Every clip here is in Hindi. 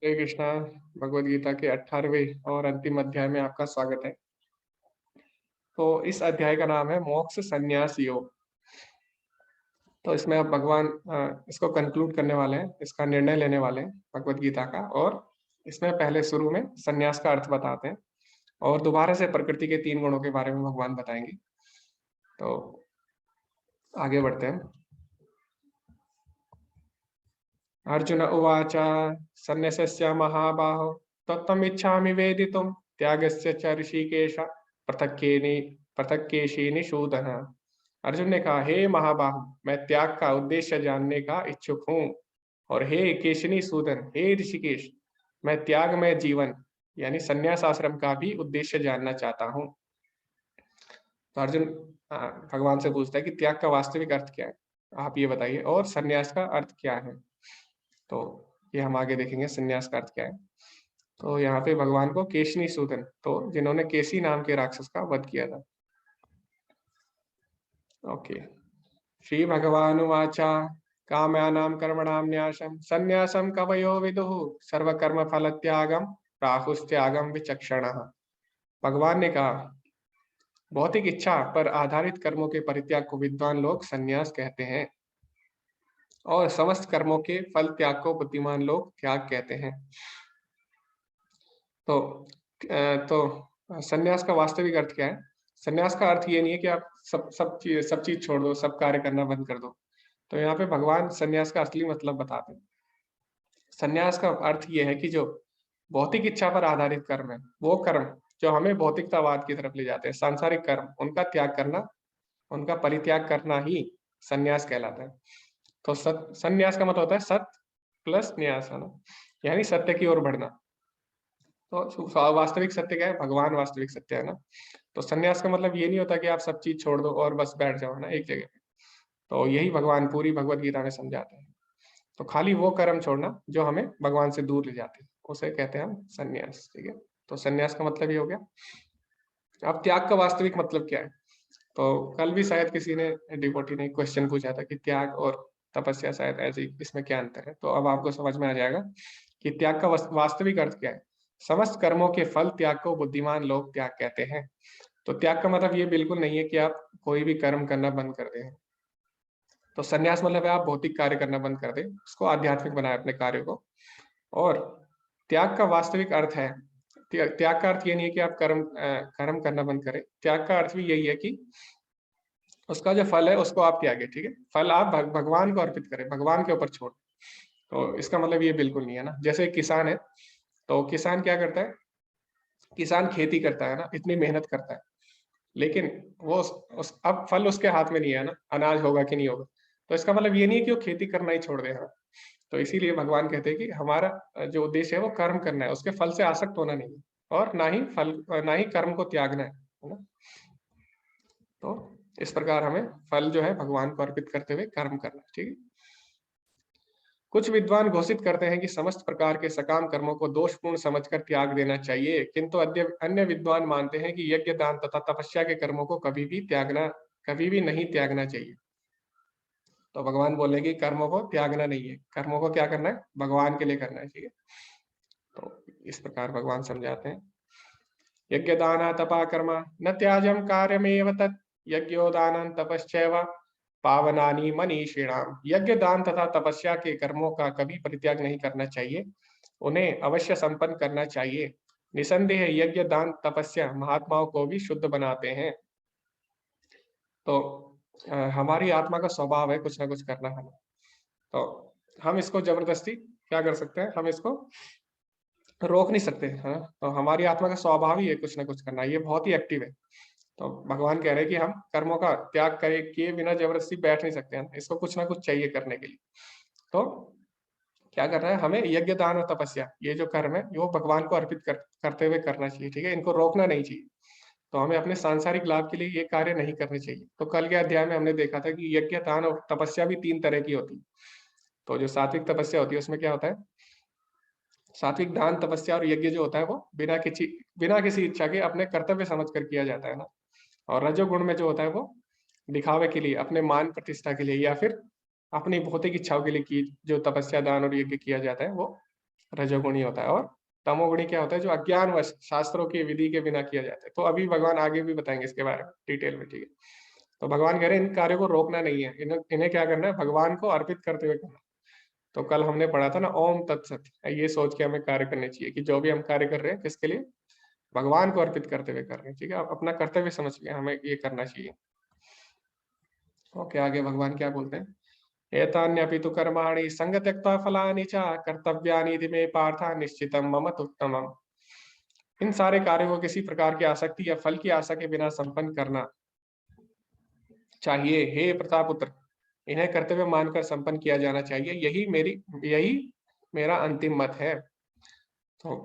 हरे कृष्णा। भगवद गीता के 18वें और अंतिम अध्याय में आपका स्वागत है। तो इस अध्याय का नाम है मोक्ष संन्यास योग। तो इसमें अब भगवान इसको कंक्लूड करने वाले हैं, इसका निर्णय लेने वाले हैं भगवद गीता का। और इसमें पहले शुरू में संन्यास का अर्थ बताते हैं और दोबारा से प्रकृति के 3 गुणों के बारे में भगवान बताएंगे। तो आगे बढ़ते हैं। अर्जुन उवाच सन्न्यस्य महाबाहो तत्त्वमिच्छामि वेदितुं त्यागस्य च ऋषिकेश पृथक्केशिनि शूदन। अर्जुन ने कहा, हे महाबाहु, मैं त्याग का उद्देश्य जानने का इच्छुक हूँ। और हे केशिनी सूदन, हे ऋषिकेश, मैं त्याग में जीवन यानी संन्यास आश्रम का भी उद्देश्य जानना चाहता हूँ। तो अर्जुन भगवान से पूछता है कि त्याग का वास्तविक अर्थ क्या है, आप ये बताइए, और संन्यास का अर्थ क्या है। तो ये हम आगे देखेंगे संन्यास का अर्थ क्या है। तो यहाँ पे भगवान को केशिनी सूदन, तो जिन्होंने केसी नाम के राक्षस का वध किया था। ओके। श्री भगवानुवाच काम्यानां कर्मणां न्यासं संन्यासं कवयो विदुः सर्वकर्म फल त्यागम राहुस्त्यागम विचक्षणः। भगवान ने कहा, भौतिक इच्छा पर आधारित कर्मों के परित्याग को विद्वान लोग संन्यास कहते हैं और समस्त कर्मों के फल त्याग को बुद्धिमान लोग त्याग कहते हैं। तो संन्यास का वास्तविक अर्थ क्या है? संन्यास का अर्थ ये नहीं है कि आप सब चीज छोड़ दो, सब कार्य करना बंद कर दो। तो यहाँ पे भगवान संन्यास का असली मतलब बताते हैं। संन्यास का अर्थ ये है कि जो भौतिक इच्छा पर आधारित कर्म है, वो कर्म जो हमें भौतिकतावाद की तरफ ले जाते हैं, सांसारिक कर्म, उनका त्याग करना, उनका परित्याग करना ही संन्यास कहलाता है। तो संन्यास का मतलब होता है सत प्लस न्यास, है ना, यानी सत्य की ओर बढ़ना। तो वास्तविक सत्य क्या है? भगवान वास्तविक सत्य है ना। तो संन्यास का मतलब ये नहीं होता कि आप सब चीज छोड़ दो और बस बैठ जाओ ना एक जगह पे। तो यही भगवान पूरी भगवत गीता में समझाते हैं। तो खाली वो कर्म छोड़ना जो हमें भगवान से दूर ले जाते हैं, उसे कहते हैं हम संन्यास। ठीक है, तो संन्यास का मतलब ये हो गया। अब त्याग का वास्तविक मतलब क्या है? तो कल भी शायद किसी ने, डिवोटी ने क्वेश्चन पूछा था कि त्याग और तपस्या शायद ऐसे इसमें क्या अंतर है। तो अब आपको समझ में आ जाएगा कि त्याग का वास्तविक अर्थ क्या है। समस्त कर्मों के फल त्याग को बुद्धिमान लोग त्याग कहते हैं। तो त्याग का मतलब ये बिल्कुल नहीं है कि आप कोई भी कर्म करना बंद कर दें। तो संन्यास मतलब है आप भौतिक कार्य करना बंद कर दें, उसको आध्यात्मिक बनाए अपने कार्य को। और त्याग का वास्तविक अर्थ है, त्याग का अर्थ ये नहीं है कि आप कर्म करना बंद करें। त्याग का अर्थ भी यही है कि उसका जो फल है उसको आप त्यागे। ठीक है, फल आप भगवान को अर्पित करें, भगवान के ऊपर छोड़। तो इसका मतलब ये बिल्कुल नहीं है ना। जैसे किसान है, तो किसान क्या करता है? किसान खेती करता है ना, इतनी मेहनत करता है, लेकिन वो अब फल उसके हाथ में नहीं है ना, अनाज होगा कि नहीं होगा। तो इसका मतलब ये नहीं है कि वो खेती करना ही छोड़ दे। हाँ, तो इसीलिए भगवान कहते हैं कि हमारा जो उद्देश्य है वो कर्म करना है, उसके फल से आसक्त होना नहीं है, और ना ही कर्म को त्यागना है ना। तो इस प्रकार हमें फल जो है भगवान को अर्पित करते हुए कर्म करना है। ठीक है। कुछ विद्वान घोषित करते हैं कि समस्त प्रकार के सकाम कर्मों को दोषपूर्ण समझकर त्याग देना चाहिए, किंतु अन्य विद्वान मानते हैं कि यज्ञ, दान तथा तपस्या के कर्मों को कभी भी नहीं त्यागना चाहिए। तो भगवान बोले कि कर्मों को त्यागना नहीं है, कर्मों को क्या करना है? भगवान के लिए करना है। ठीक है, तो इस प्रकार भगवान समझाते हैं। यज्ञ दान तपा कर्म न त्याजम कार्यमेव तत् यज्ञो दान तपश्चैव पावनानि मनीषिणाम। यज्ञ, दान तथा तपस्या के कर्मों का कभी परित्याग नहीं करना चाहिए, उन्हें अवश्य संपन्न करना चाहिए। निसंदेह यज्ञ, दान, तपस्या महात्माओं को भी शुद्ध बनाते हैं। तो हमारी आत्मा का स्वभाव है कुछ ना कुछ करना है। तो हम इसको जबरदस्ती क्या कर सकते हैं? हम इसको रोक नहीं सकते, है ना। तो हमारी आत्मा का स्वभाव ही है कुछ ना कुछ करना, ये बहुत ही एक्टिव है। तो भगवान कह रहे हैं कि हम कर्मों का त्याग करे किए बिना जबरदस्ती बैठ नहीं सकते हैं, इसको कुछ ना कुछ चाहिए करने के लिए। तो क्या करना है? हमें यज्ञ, दान और तपस्या, ये जो कर्म है वो भगवान को अर्पित करते हुए करना चाहिए। ठीक है, इनको रोकना नहीं चाहिए। तो हमें अपने सांसारिक लाभ के लिए ये कार्य नहीं करने चाहिए। तो कल के अध्याय में हमने देखा था कि यज्ञ, दान और तपस्या भी 3 तरह की होती है। तो जो सात्विक तपस्या होती है उसमें क्या होता है? सात्विक दान, तपस्या और यज्ञ जो होता है वो बिना किसी इच्छा के अपने कर्तव्य समझकर किया जाता है ना। और रजोगुण में जो होता है वो दिखावे के लिए, अपने मान प्रतिष्ठा के लिए, या फिर अपनी भौतिक इच्छाओं के लिए की जो तपस्या, दान और यज्ञ किया जाता है वो रजोगुणी होता है। और तमोगुणी क्या होता है? जो अज्ञानवश शास्त्रों की विधि के बिना किया जाता है। तो अभी भगवान आगे भी बताएंगे इसके बारे में डिटेल में, ठीक है। तो भगवान कह रहे हैं इन कार्यों को रोकना नहीं है, इन्हें क्या करना है? भगवान को अर्पित करते हुए करना। तो कल हमने पढ़ा था ना, ओम तत्सत, ये सोच के हमें कार्य करने चाहिए कि जो भी हम कार्य कर रहे हैं किसके लिए? भगवान को अर्पित करते हुए कर रहे हैं, ठीक है। अपना कर्तव्य समझ के हमें ये करना चाहिए। ओके, आगे भगवान क्या बोलते हैं? एतान्यपि तु कर्माणि संग त्यक्त्वा फलानि च कर्तव्यानि इति मे पार्थ निश्चितं मम उत्तमम्। इन सारे कार्यों को किसी प्रकार की आसक्ति या फल की आशा के बिना संपन्न करना चाहिए। हे प्रतापुत्र, इन्हें कर्तव्य मानकर संपन्न किया जाना चाहिए। यही मेरा अंतिम मत है। तो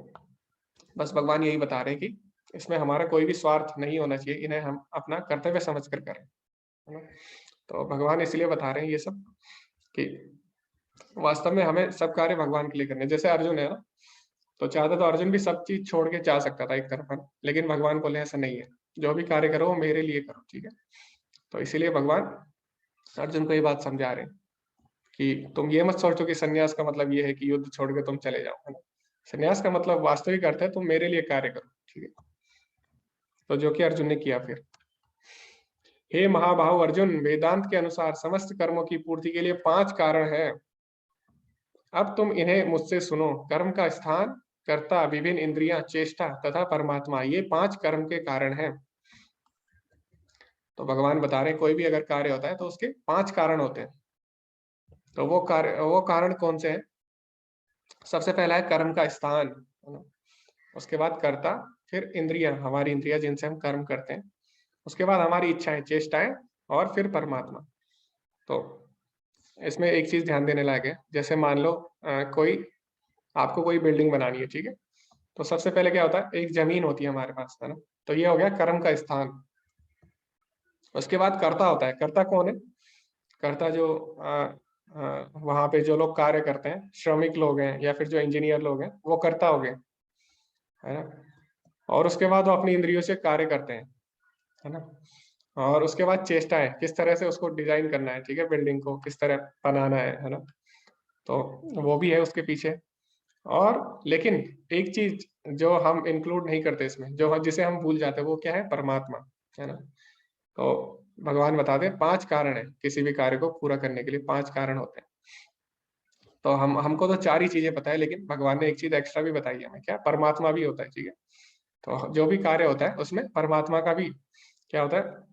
बस भगवान यही बता रहे हैं कि इसमें हमारा कोई भी स्वार्थ नहीं होना चाहिए, इन्हें हम अपना कर्तव्य समझकर करें, है ना। तो भगवान इसलिए बता रहे हैं ये सब कि वास्तव में हमें सब कार्य भगवान के लिए करने हैं। जैसे अर्जुन है ना, तो चाहता तो अर्जुन भी सब चीज छोड़ के जा सकता था एक तरफ, है ना, लेकिन भगवान बोले ऐसा नहीं है, जो भी कार्य करो वो मेरे लिए करो, ठीक है। तो इसीलिए भगवान अर्जुन को ये बात समझा रहे हैं कि तुम ये मत सोचो कि सन्यास का मतलब ये है कि युद्ध छोड़ के तुम चले जाओ, है ना। सन्यास का मतलब वास्तविक अर्थ है तुम मेरे लिए कार्य करो, ठीक है। तो जो कि अर्जुन ने किया फिर। हे महाबाहु अर्जुन, वेदांत के अनुसार समस्त कर्मों की पूर्ति के लिए 5 कारण है। अब तुम इन्हें मुझसे सुनो। कर्म का स्थान, कर्ता, विभिन्न इंद्रियां, चेष्टा तथा परमात्मा, ये 5 कर्म के कारण हैं। तो भगवान बता रहे हैं कोई भी अगर कार्य होता है तो उसके 5 कारण होते हैं। तो वो कारण कौन से हैं? सबसे पहला है कर्म का स्थान, है ना? उसके बाद कर्ता, फिर इंद्रियां, हमारी इंद्रियां जिनसे हम कर्म करते हैं, उसके बाद हमारी इच्छाएं, चेष्टाएं, और फिर परमात्मा। तो इसमें एक चीज ध्यान देने लायक है। जैसे मान लो कोई आपको कोई बिल्डिंग बनानी है, ठीक है। तो सबसे पहले क्या होता है? एक जमीन होती है हमारे पास, है ना। तो ये हो गया कर्म का स्थान। उसके बाद कर्ता होता है। कर्ता कौन है? कर्ता जो वहां पे जो लोग कार्य करते हैं, श्रमिक लोग हैं या फिर जो इंजीनियर लोग हैं, वो कर्ता हो गए, है ना। और उसके बाद वो अपनी इंद्रियों से कार्य करते हैं, है ना। और उसके बाद चेष्टा है, किस तरह से उसको डिजाइन करना है, ठीक है, बिल्डिंग को किस तरह बनाना है ना। तो वो भी है उसके पीछे। और लेकिन एक चीज जो हम इंक्लूड नहीं करते इसमें, जिसे हम भूल जाते हैं, वो क्या है? परमात्मा, है ना। तो भगवान बताते हैं 5 कारण है किसी भी कार्य को पूरा करने के लिए, 5 कारण होते हैं। तो हमको तो 4 ही चीजें पता है, लेकिन भगवान ने एक चीज एक्स्ट्रा भी बताई है हमें, क्या? परमात्मा भी होता है, ठीक है। तो जो भी कार्य होता है उसमें परमात्मा का भी क्या होता है?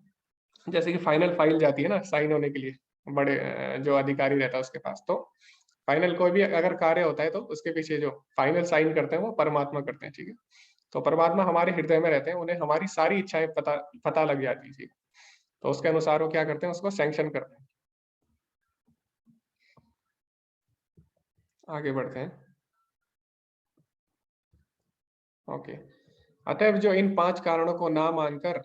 जैसे कि फाइनल फाइल जाती है ना साइन होने के लिए, बड़े जो अधिकारी रहता है उसके पास, तो फाइनल कोई भी अगर कार्य होता है तो उसके पीछे जो फाइनल साइन करते हैं वो परमात्मा करते हैं, ठीक है। तो परमात्मा हमारे हृदय में रहते हैं, उन्हें हमारी सारी इच्छाएं पता लग जाती है, ठीक है। तो उसके अनुसार वो क्या करते हैं? उसको सैंक्शन करते हैं। आगे बढ़ते हैं। ओके, अतएव जो इन 5 कारणों को ना मानकर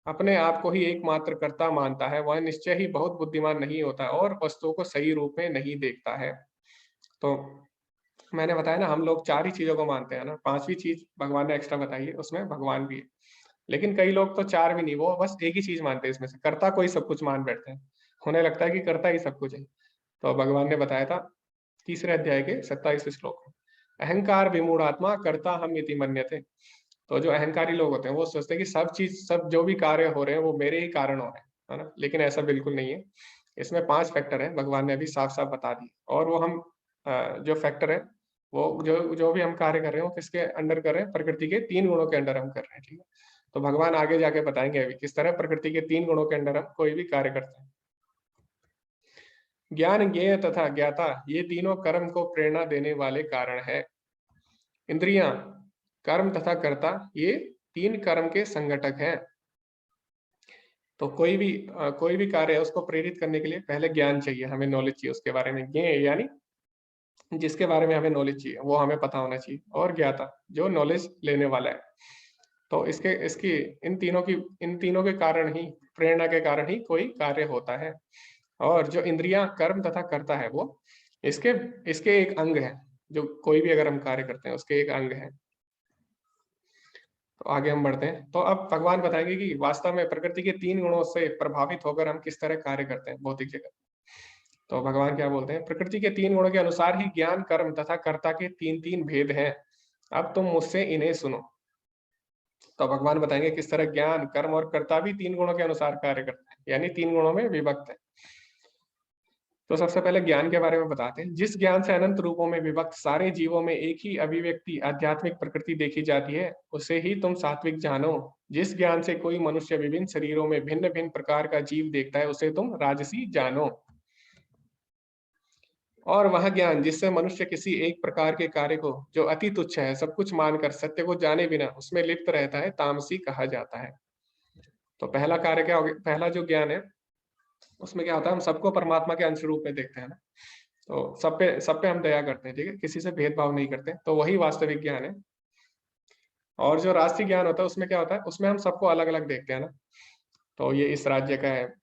अपने आप को ही एकमात्र कर्ता मानता है, वह निश्चय ही बहुत बुद्धिमान नहीं होता और वस्तुओं को सही रूप में नहीं देखता है। तो मैंने बताया ना, हम लोग 4 ही चीजों को मानते हैं ना, 5वीं चीज भगवान ने एक्स्ट्रा बताई है, उसमें भगवान भी है। लेकिन कई लोग तो 4 भी नहीं, वो बस एक ही चीज मानते हैं इसमें से, कर्ता को ही सब कुछ मान बैठते हैं। उन्हें लगता है कि कर्ता ही सब कुछ है। तो भगवान ने बताया था तीसरे अध्याय के 27वें श्लोक में, अहंकार विमूढ़ात्मा कर्ता हम इति मन्यते। तो जो अहंकारी लोग होते हैं वो सोचते हैं कि सब जो भी कार्य हो रहे हैं वो मेरे ही कारण हो रहे हैं, है ना। लेकिन ऐसा बिल्कुल नहीं है। इसमें 5 फैक्टर है, भगवान ने अभी साफ साफ बता दी। और वो हम जो फैक्टर है, वो जो जो भी हम कार्य कर रहे हैं वो किसके अंडर कर रहे हैं? प्रकृति के 3 गुणों के अंडर हम कर रहे हैं, ठीक है। तो भगवान आगे जाके बताएंगे अभी किस तरह प्रकृति के 3 गुणों के अंडर हम कोई भी कार्य करते हैं। ज्ञान, ज्ञेय तथा ज्ञाता, ये तीनों कर्म को प्रेरणा देने वाले कारण है। इंद्रियां, कर्म तथा कर्ता, ये 3 कर्म के संगठक हैं। तो कोई भी कार्य है उसको प्रेरित करने के लिए पहले ज्ञान चाहिए, हमें नॉलेज चाहिए उसके बारे में। ज्ञेय यानी जिसके बारे में हमें नॉलेज चाहिए, वो हमें पता होना चाहिए। और ज्ञाता, जो नॉलेज लेने वाला है। तो इसके इसकी इन तीनों के कारण ही, प्रेरणा के कारण ही कोई कार्य होता है। और जो इंद्रियां, कर्म तथा कर्ता है, वो इसके इसके एक अंग है। जो कोई भी अगर हम कार्य करते हैं उसके एक अंग है। तो आगे हम बढ़ते हैं। तो अब भगवान बताएंगे कि वास्तव में प्रकृति के 3 गुणों से प्रभावित होकर हम किस तरह कार्य करते हैं भौतिक जगत। तो भगवान क्या बोलते हैं, प्रकृति के 3 गुणों के अनुसार ही ज्ञान, कर्म तथा कर्ता के 3-3 भेद हैं। अब तुम मुझसे इन्हें सुनो। तो भगवान बताएंगे किस तरह ज्ञान, कर्म और कर्ता भी 3 गुणों के अनुसार कार्य करते हैं, यानी 3 गुणों में विभक्त है। तो सबसे पहले ज्ञान के बारे में बताते हैं। जिस ज्ञान से अनंत रूपों में विभक्त सारे जीवों में एक ही अभिव्यक्ति आध्यात्मिक प्रकृति देखी जाती है, उसे ही तुम सात्विक जानो। जिस ज्ञान से कोई मनुष्य विभिन्न शरीरों में भिन्न भिन्न प्रकार का जीव देखता है, उसे तुम राजसी जानो। और वह ज्ञान जिससे मनुष्य किसी एक प्रकार के कार्य को, जो अति तुच्छ है, सब कुछ मानकर सत्य को जाने बिना उसमें लिप्त रहता है, तामसी कहा जाता है। तो पहला कार्य क्या हो गया, पहला जो ज्ञान है उसमें क्या होता है, हम सबको परमात्मा के अंश रूप में देखते हैं ना। तो सब पे हम दया करते हैं, ठीक है, किसी से भेदभाव नहीं करते, तो वही वास्तविक ज्ञान है। और जो राष्ट्रीय ज्ञान होता है उसमें क्या होता है, उसमें हम सबको अलग अलग देखते हैं ना। तो ये इस राज्य का है,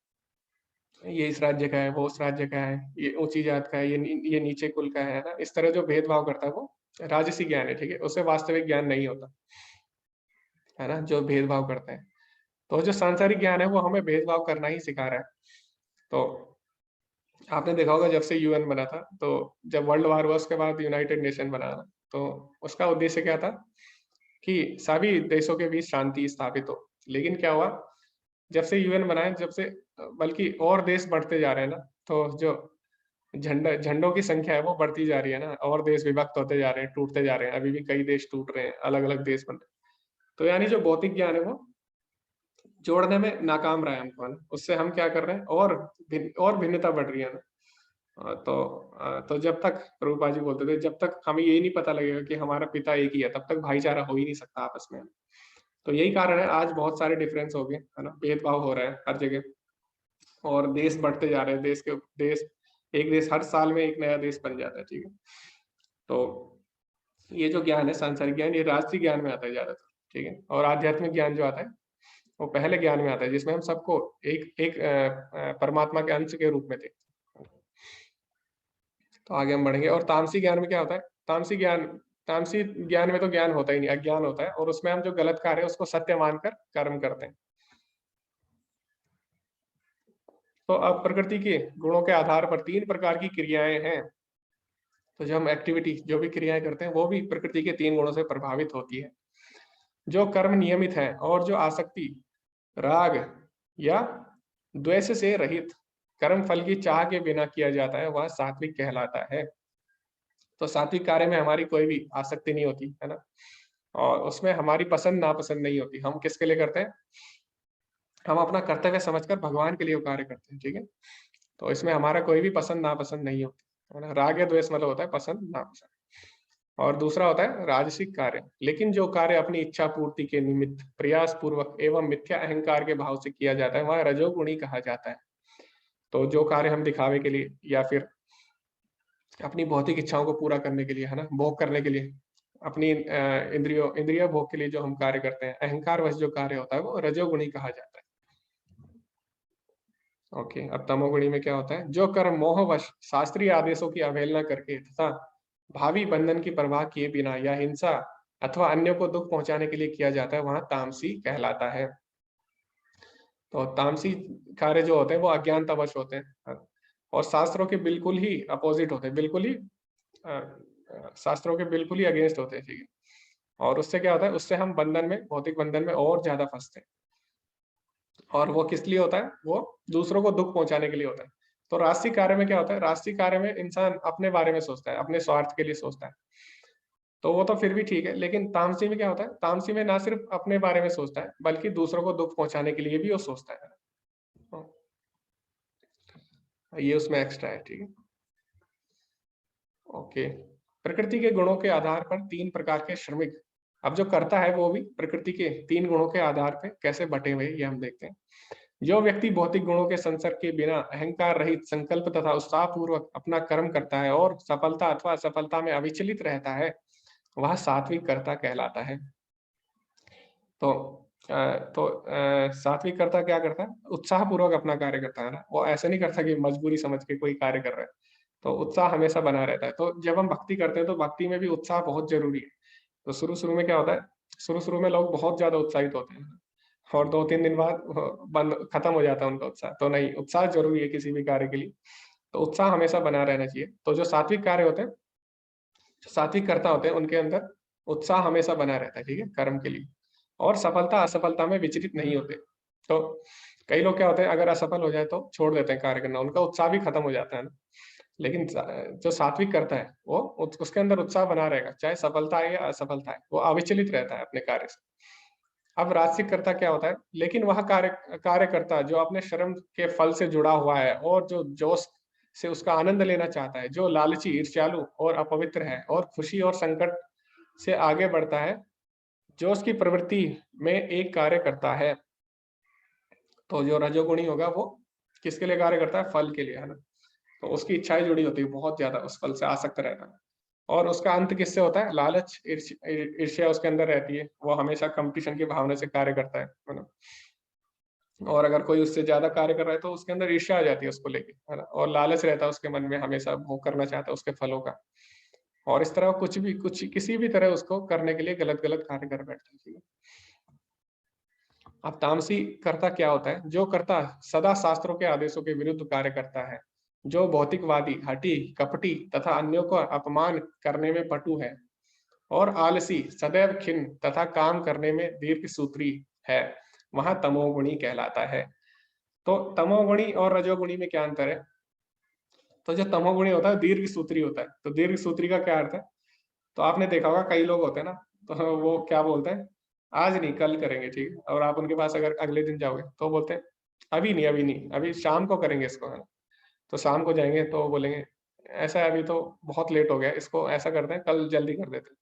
ये इस राज्य का है, वो उस राज्य का है, ये ऊंची जात का है, ये नीचे कुल का है ना। इस तरह जो भेदभाव करता है वो राजसी ज्ञान है, ठीक है, उससे वास्तविक ज्ञान नहीं होता है ना, जो भेदभाव करते हैं। तो जो सांसारिक ज्ञान है वो हमें भेदभाव करना ही सिखा रहा है। तो आपने देखा होगा जब से यूएन बना था, तो जब वर्ल्ड वार हुआ उसके बाद यूनाइटेड नेशन बना ना, तो उसका उद्देश्य क्या था कि सभी देशों के बीच शांति स्थापित हो। लेकिन क्या हुआ, जब से यूएन बना है, जब से बल्कि और देश बढ़ते जा रहे हैं ना, तो जो झंडों की संख्या है वो बढ़ती जा रही है ना, और देश विभक्त होते जा रहे हैं, टूटते जा रहे हैं, अभी भी कई देश टूट रहे हैं, अलग अलग देश बन रहे हैं। तो यानी जो भौतिक ज्ञान है वो जोड़ने में नाकाम रहा है हमको, है ना। उससे हम क्या कर रहे हैं, और भिन्नता बढ़ रही है ना। तो जब तक प्रभुपा जी बोलते थे, जब तक हमें यही नहीं पता लगेगा कि हमारा पिता एक ही है, तब तक भाईचारा हो ही नहीं सकता आपस में। तो यही कारण है आज बहुत सारे डिफरेंस हो गए, है ना, भेदभाव हो रहा है हर जगह, और देश बढ़ते जा रहे हैं, एक देश हर साल में एक नया देश बन जाता है, ठीक है। तो ये जो ज्ञान है, सांसारिक ज्ञान, ये राष्ट्रीय ज्ञान में आता है ज्यादातर, ठीक है। और आध्यात्मिक ज्ञान जो आता है वो पहले ज्ञान में आता है, जिसमें हम सबको एक एक परमात्मा के अंश के रूप में देखते हैं। तो आगे हम बढ़ेंगे। और तामसी ज्ञान में क्या होता है, तामसी ज्ञान में तो ज्ञान होता ही नहीं, अज्ञान होता है, और उसमें हम जो गलत कार्य है उसको सत्य मानकर कर्म करते हैं। तो अब प्रकृति के गुणों के आधार पर 3 प्रकार की क्रियाएं हैं। तो जो हम एक्टिविटी, जो भी क्रियाएं करते हैं, वो भी प्रकृति के 3 गुणों से प्रभावित होती है। जो कर्म नियमित है और जो आसक्ति, राग या द्वेष से रहित, कर्म फल की चाह के बिना किया जाता है, वह सात्विक कहलाता है। तो सात्विक कार्य में हमारी कोई भी आसक्ति नहीं होती, है ना, और उसमें हमारी पसंद नापसंद नहीं होती। हम किसके लिए करते हैं, हम अपना कर्तव्य समझकर भगवान के लिए वो कार्य करते हैं, ठीक है। तो इसमें हमारा कोई भी पसंद नापसंद नहीं होती, है ना। राग या द्वेष मतलब होता है पसंद नापसंद। और दूसरा होता है राजसिक कार्य। लेकिन जो कार्य अपनी इच्छा पूर्ति के निमित्त प्रयास पूर्वक एवं मिथ्या अहंकार के भाव से किया जाता है, वह रजोगुणी कहा जाता है। तो जो कार्य हम दिखावे के लिए या फिर अपनी भौतिक इच्छाओं को पूरा करने के लिए, है ना, भोग करने के लिए, अपनी इंद्रिय भोग के लिए जो हम कार्य करते हैं, अहंकार वश जो कार्य होता है, वो रजोगुणी कहा जाता है। ओके, अब तमोगुणी में क्या होता है, जो कर्म मोहवश शास्त्रीय आदेशों की अवहेलना करके तथा भावी बंधन की परवाह किए बिना या हिंसा अथवा अन्य को दुख पहुंचाने के लिए किया जाता है, वहां तामसी कहलाता है। तो तामसी कार्य जो होते हैं वो अज्ञानतावश होते हैं, और शास्त्रों के बिल्कुल ही अपोजिट होते हैं, बिल्कुल ही शास्त्रों के बिल्कुल ही अगेंस्ट होते हैं, ठीक है। और उससे क्या होता है, उससे हम बंधन में, भौतिक बंधन में और ज्यादा फंसते हैं। और वो किस लिए होता है, वो दूसरों को दुख पहुंचाने के लिए होता है। तो राष्ट्रीय कार्य में क्या होता है, राष्ट्रीय कार्य में इंसान अपने बारे में सोचता है, अपने स्वार्थ के लिए सोचता है, तो वो तो फिर भी ठीक है। लेकिन तामसी में क्या होता है, तामसी में ना सिर्फ अपने बारे में सोचता है, बल्कि दूसरों को दुख पहुंचाने के लिए भी वो सोचता है। तो ये उसमें एक्स्ट्रा है, ठीक है। ओके, प्रकृति के गुणों के आधार पर 3 प्रकार के श्रमिक। अब जो कर्ता है वो भी प्रकृति के 3 गुणों के आधार पे कैसे बटे हुए, ये हम देखते हैं। जो व्यक्ति भौतिक गुणों के संसर्ग के बिना अहंकार रहित संकल्प तथा उत्साह पूर्वक अपना कर्म करता है और सफलता अथवा असफलता में अविचलित रहता है, वह सात्विक कर्ता कहलाता है। तो सात्विक कर्ता क्या करता है, उत्साह पूर्वक अपना कार्य करता है ना, वो ऐसे नहीं करता कि मजबूरी समझ के कोई कार्य कर रहा है। तो उत्साह हमेशा बना रहता है। तो जब हम भक्ति करते हैं तो भक्ति में भी उत्साह बहुत जरूरी है। तो शुरू-शुरू में क्या होता है, शुरू-शुरू में लोग बहुत ज़्यादा उत्साहित होते हैं, और 2-3 दिन बाद बंद खत्म हो जाता है उनका उत्साह। तो नहीं, उत्साह ज़रूरी है किसी भी कार्य के लिए। तो उत्साह हमेशा बना रहना चाहिए। तो जो सात्विक कार्य होते हैं, जो सात्विक कर्ता होते हैं, उनके अंदर उत्साह हमेशा बना रहता है, ठीक है, कर्म के लिए। और सफलता असफलता में विचलित नहीं होते। तो कई लोग क्या होते हैं, अगर असफल हो जाए तो छोड़ देते हैं कार्य करना, उनका उत्साह भी खत्म हो जाता है ना। लेकिन जो सात्विक करता है वो उसके अंदर उत्साह बना रहेगा, चाहे सफलता आए या असफलता आए, वो अविचलित रहता है अपने कार्य से। अब राजसिक कर्ता क्या होता है, लेकिन वह कार्यकर्ता जो अपने श्रम के फल से जुड़ा हुआ है और जो जोश से उसका आनंद लेना चाहता है, जो लालची, ईर्ष्यालु और अपवित्र है और खुशी और संकट से आगे बढ़ता है, जो उसकी प्रवृत्ति में एक कार्य करता है। तो जो रजोगुणी होगा वो किसके लिए कार्य करता है, फल के लिए, है ना। तो उसकी इच्छाएं जुड़ी होती है बहुत ज्यादा, उस फल से आसक्त रहता है। और उसका अंत किससे होता है, लालच, ईर्ष्या उसके अंदर रहती है, वो हमेशा कंपटीशन की भावना से कार्य करता है ना। और अगर कोई उससे ज्यादा कार्य कर रहा है तो उसके अंदर ईर्ष्या आ जाती है उसको लेके, है ना। और लालच रहता है उसके मन में, हमेशा भोग करना चाहता है उसके फलों का। और इस तरह कुछ किसी भी तरह उसको करने के लिए गलत गलत कार्य कर बैठता है, ठीक है। अब तामसी कर्ता क्या होता है, जो कर्ता सदा शास्त्रों के आदेशों के विरुद्ध कार्य करता है, जो भौतिकवादी, हठी, कपटी तथा अन्यों को अपमान करने में पटु है, और आलसी, सदैव खिन्न तथा काम करने में दीर्घ सूत्री है, वह तमोगुणी कहलाता है। तो तमोगुणी और रजोगुणी में क्या अंतर है। तो जो तमोगुणी होता है दीर्घ सूत्री होता है। तो दीर्घ सूत्री का क्या अर्थ है, तो आपने देखा होगा कई लोग होते हैं ना, तो वो क्या बोलते हैं, आज नहीं कल करेंगे, ठीक है। और आप उनके पास अगर अगले दिन जाओगे तो बोलते हैं अभी नहीं, अभी नहीं, अभी शाम को करेंगे इसको, है ना। तो शाम को जाएंगे तो बोलेंगे ऐसा है, अभी तो बहुत लेट हो गया, इसको ऐसा करते हैं, कल जल्दी कर देते हैं।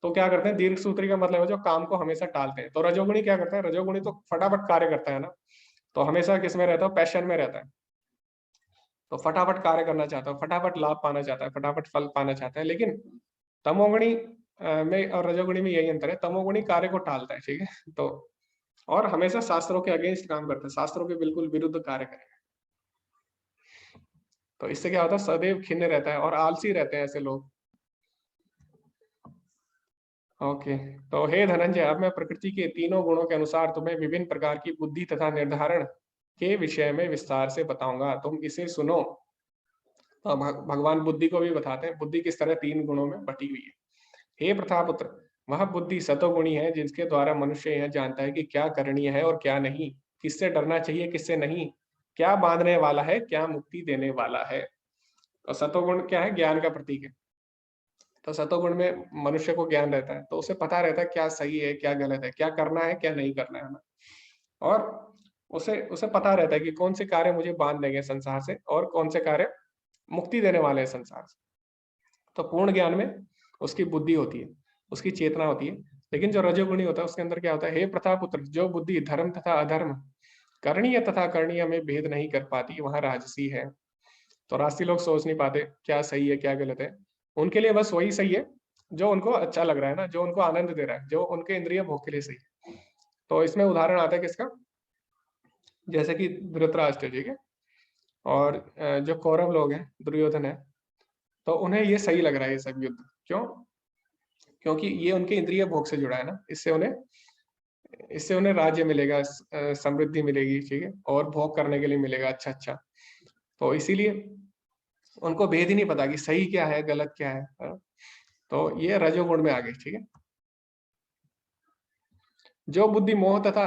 तो क्या करते हैं, दीर्घ सूत्री का मतलब है जो काम को हमेशा टालते हैं। तो रजोगुणी क्या करता है, रजोगुणी तो फटाफट कार्य करता है ना, तो हमेशा किसमें रहता है, पैशन में रहता है। तो फटाफट कार्य करना चाहता है, फटाफट लाभ पाना चाहता है, फटाफट फल पाना चाहता है। लेकिन तमोगुणी में और रजोगुणी में यही अंतर है, तमोगुणी कार्य को टालता है, ठीक है। तो और हमेशा शास्त्रों के अगेंस्ट काम करता है, शास्त्रों के बिल्कुल विरुद्ध कार्य करेगा। तो इससे क्या होता है, सदैव खिन्न रहता है और आलसी रहते हैं ऐसे लोग। ओके। तो हे धनंजय, अब मैं प्रकृति के तीनों गुणों के अनुसार तुम्हें विभिन्न प्रकार की बुद्धि तथा निर्धारण के विषय में विस्तार से बताऊंगा, तुम इसे सुनो। तो भगवान बुद्धि को भी बताते हैं, बुद्धि किस तरह तीन गुणों में बटी हुई है। हे प्रथापुत्र, वह बुद्धि सतोगुणी है जिसके द्वारा मनुष्य यह जानता है कि क्या करणीय है और क्या नहीं, किससे डरना चाहिए, किससे नहीं, क्या बांधने वाला है, क्या मुक्ति देने वाला है। तो सतोगुण क्या है, ज्ञान का प्रतीक है। तो सतोगुण में मनुष्य को ज्ञान रहता है, तो उसे पता रहता है क्या सही है, क्या गलत है, क्या करना है, क्या नहीं करना है ना। और उसे उसे पता रहता है कि कौन से कार्य मुझे बांध देंगे संसार से और कौन से कार्य मुक्ति देने वाले हैं संसार से। तो पूर्ण ज्ञान में उसकी बुद्धि होती है, उसकी चेतना होती है। लेकिन जो रजोगुणी होता है उसके अंदर क्या होता है, हे प्रतापुत्र, जो बुद्धि धर्म तथा अधर्म, करणीय तथा करणीय में भेद नहीं कर पाती, वहां राजसी है। तो राजसी लोग सोच नहीं पाते क्या सही है क्या गलत है। उनके लिए बस वही सही है जो उनको अच्छा लग रहा है ना, जो उनको आनंद दे रहा है, जो उनके इंद्रिय भोग के लिए सही है। तो इसमें उदाहरण आता है किसका, जैसे कि धृतराष्ट्र, ठीक है। और जो कौरव लोग हैं, दुर्योधन है, तो उन्हें ये सही लग रहा है ये सब युद्ध। क्यों, क्योंकि ये उनके इंद्रिय भोग से जुड़ा है ना, इससे उन्हें राज्य मिलेगा, समृद्धि मिलेगी, ठीक है, और भोग करने के लिए मिलेगा अच्छा अच्छा। तो इसीलिए उनको भेद ही नहीं पता कि सही क्या है गलत क्या है, हाँ? तो ये रजोगुण में आ गई, ठीक है। जो बुद्धि मोह तथा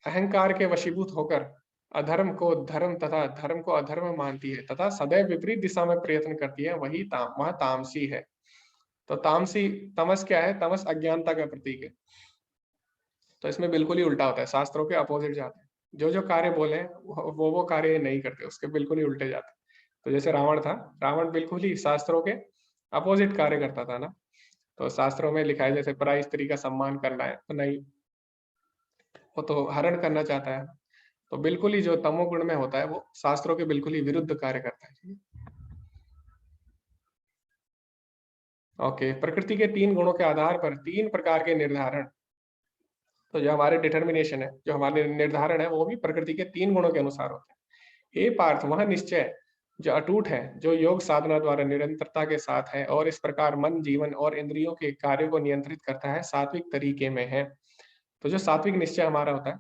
अहंकार के वशीभूत होकर अधर्म को धर्म तथा धर्म को अधर्म मानती है तथा सदैव विपरीत दिशा में प्रयत्न करती है, वह तामसी है। तो तामसी, तमस क्या है, तमस अज्ञानता का प्रतीक है। तो इसमें बिल्कुल ही उल्टा होता है, शास्त्रों के अपोजिट जाते हैं। जो जो कार्य बोले वो कार्य नहीं करते, उसके बिल्कुल ही उल्टे जाते हैं। तो जैसे रावण था, रावण बिल्कुल ही शास्त्रों के अपोजिट कार्य करता था ना। तो शास्त्रों में लिखा है जैसे पराई स्त्री का सम्मान करना है, तो नहीं, वो तो हरण करना चाहता है। तो बिल्कुल ही जो तमोगुण में होता है वो शास्त्रों के बिल्कुल ही विरुद्ध कार्य करता है। ओके, प्रकृति के तीन गुणों के आधार पर तीन प्रकार के निर्धारण। तो जो हमारे डिटर्मिनेशन है, जो हमारे निर्धारण है, वो भी प्रकृति के तीन गुणों के अनुसार होते हैं। हे पार्थ, वह निश्चय जो अटूट है, जो योग साधना द्वारा निरंतरता के साथ है और इस प्रकार मन, जीवन और इंद्रियों के कार्यों को नियंत्रित करता है, सात्विक तरीके में है। तो जो सात्विक निश्चय हमारा होता है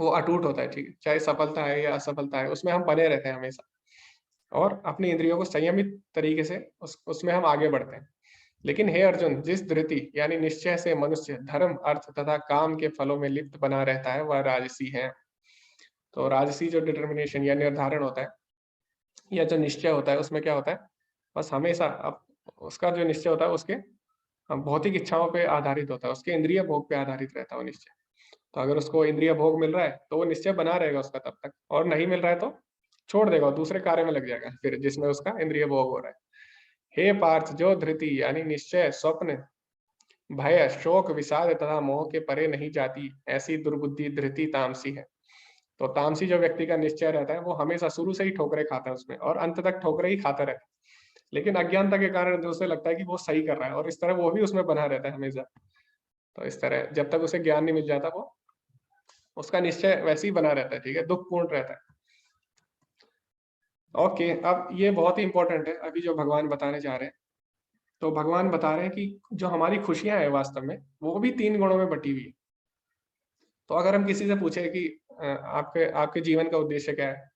वो अटूट होता है, ठीक है? चाहे सफलता है या असफलता है, उसमें हम बने रहते हैं हमेशा और अपनी इंद्रियों को संयमित तरीके से उसमें हम आगे बढ़ते हैं। लेकिन हे अर्जुन, जिस धृति यानी निश्चय से मनुष्य धर्म, अर्थ तथा काम के फलों में लिप्त बना रहता है, वह राजसी है। तो राजसी जो डिटर्मिनेशन या निर्धारण होता है या जो निश्चय होता है, उसमें क्या होता है, बस हमेशा उसका जो निश्चय होता है उसके भौतिक इच्छाओं पे आधारित होता है, उसके इंद्रिय भोग पे आधारित रहता है वो निश्चय। तो अगर उसको इंद्रिय भोग मिल रहा है तो वो निश्चय बना रहेगा उसका तब तक, और नहीं मिल रहा है तो छोड़ देगा और दूसरे कार्य में लग जाएगा फिर जिसमें उसका इंद्रिय भोग हो रहा है। हे पार्थ, जो धृति यानी निश्चय, स्वप्न, भय, शोक, विषाद तथा मोह के परे नहीं जाती, ऐसी दुर्बुद्धि धृति तामसी है। तो तामसी जो व्यक्ति का निश्चय रहता है वो हमेशा शुरू से ही ठोकरे खाता है उसमें और अंत तक ठोकरे ही खाता रहता है, लेकिन अज्ञानता के कारण जो उसे लगता है कि वो सही कर रहा है और इस तरह वो भी उसमें बना रहता है हमेशा। तो इस तरह जब तक उसे ज्ञान नहीं मिल जाता वो उसका निश्चय वैसे ही बना रहता है, ठीक है, दुखपूर्ण रहता है। ओके, अब ये बहुत ही इंपॉर्टेंट है अभी जो भगवान बताने जा रहे हैं। तो भगवान बता रहे हैं कि जो हमारी खुशियां हैं वास्तव में वो भी 3 गुणों में बटी हुई है। तो अगर हम किसी से पूछे कि आपके आपके जीवन का उद्देश्य क्या है,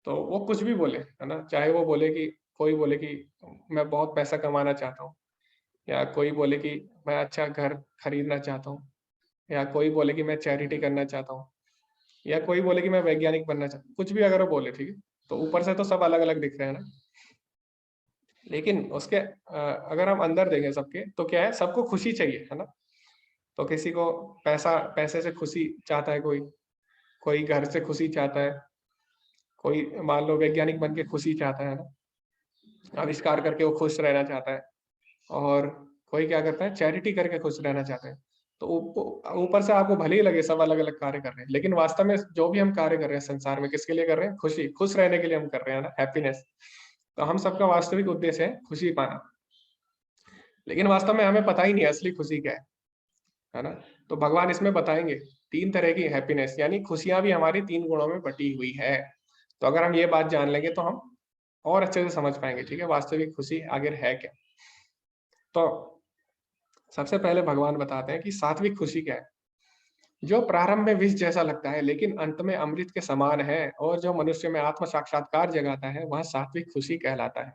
तो वो कुछ भी बोले, है ना? चाहे वो बोले कि कोई बोले कि मैं बहुत पैसा कमाना चाहता हूँ, या कोई बोले कि मैं अच्छा घर खरीदना चाहता हूँ, या कोई बोले कि मैं चैरिटी करना चाहता हूँ, या कोई बोले कि मैं वैज्ञानिक बनना चाहता हूँ, कुछ भी अगर वो बोले, ठीक है? तो ऊपर से तो सब अलग-अलग दिख रहे हैं ना, लेकिन उसके अगर हम अंदर देखें सबके तो क्या है, सबको खुशी चाहिए, है ना? तो किसी को पैसे से खुशी चाहता है, कोई घर से खुशी चाहता है, कोई मान लो वैज्ञानिक बन के खुशी चाहता है ना, आविष्कार करके वो खुश रहना चाहता है, और कोई क्या करता है, चैरिटी करके खुश रहना चाहते हैं। तो ऊपर से आपको भले ही लगे सब अलग-अलग कार्य कर रहे हैं, लेकिन वास्तव में जो भी हम कार्य कर रहे हैं संसार में किसके लिए कर रहे हैं? खुश रहने के लिए हम कर रहे हैं ना, हैप्पीनेस। तो हम सबका वास्तविक उद्देश्य है खुशी पाना। लेकिन वास्तव में हमें पता ही नहीं है असली खुशी क्या है ना? तो भगवान इसमें बताएँगे 3 तरह की हैप्पीनेस, यानी खुशियाँ भी हमारी 3 गुणों में बटी हुई है। तो अगर हम ये बात जान लेंगे तो हम और अच्छे से समझ पाएँगे, ठीक है? वास्तविक खुशी आखिर है क्या? तो सबसे पहले भगवान बताते हैं कि सात्विक खुशी क्या है? जो प्रारंभ में विष जैसा लगता है लेकिन अंत में अमृत के समान है, और जो मनुष्य में आत्म साक्षात्कार जगाता है, वह सात्विक खुशी कहलाता है।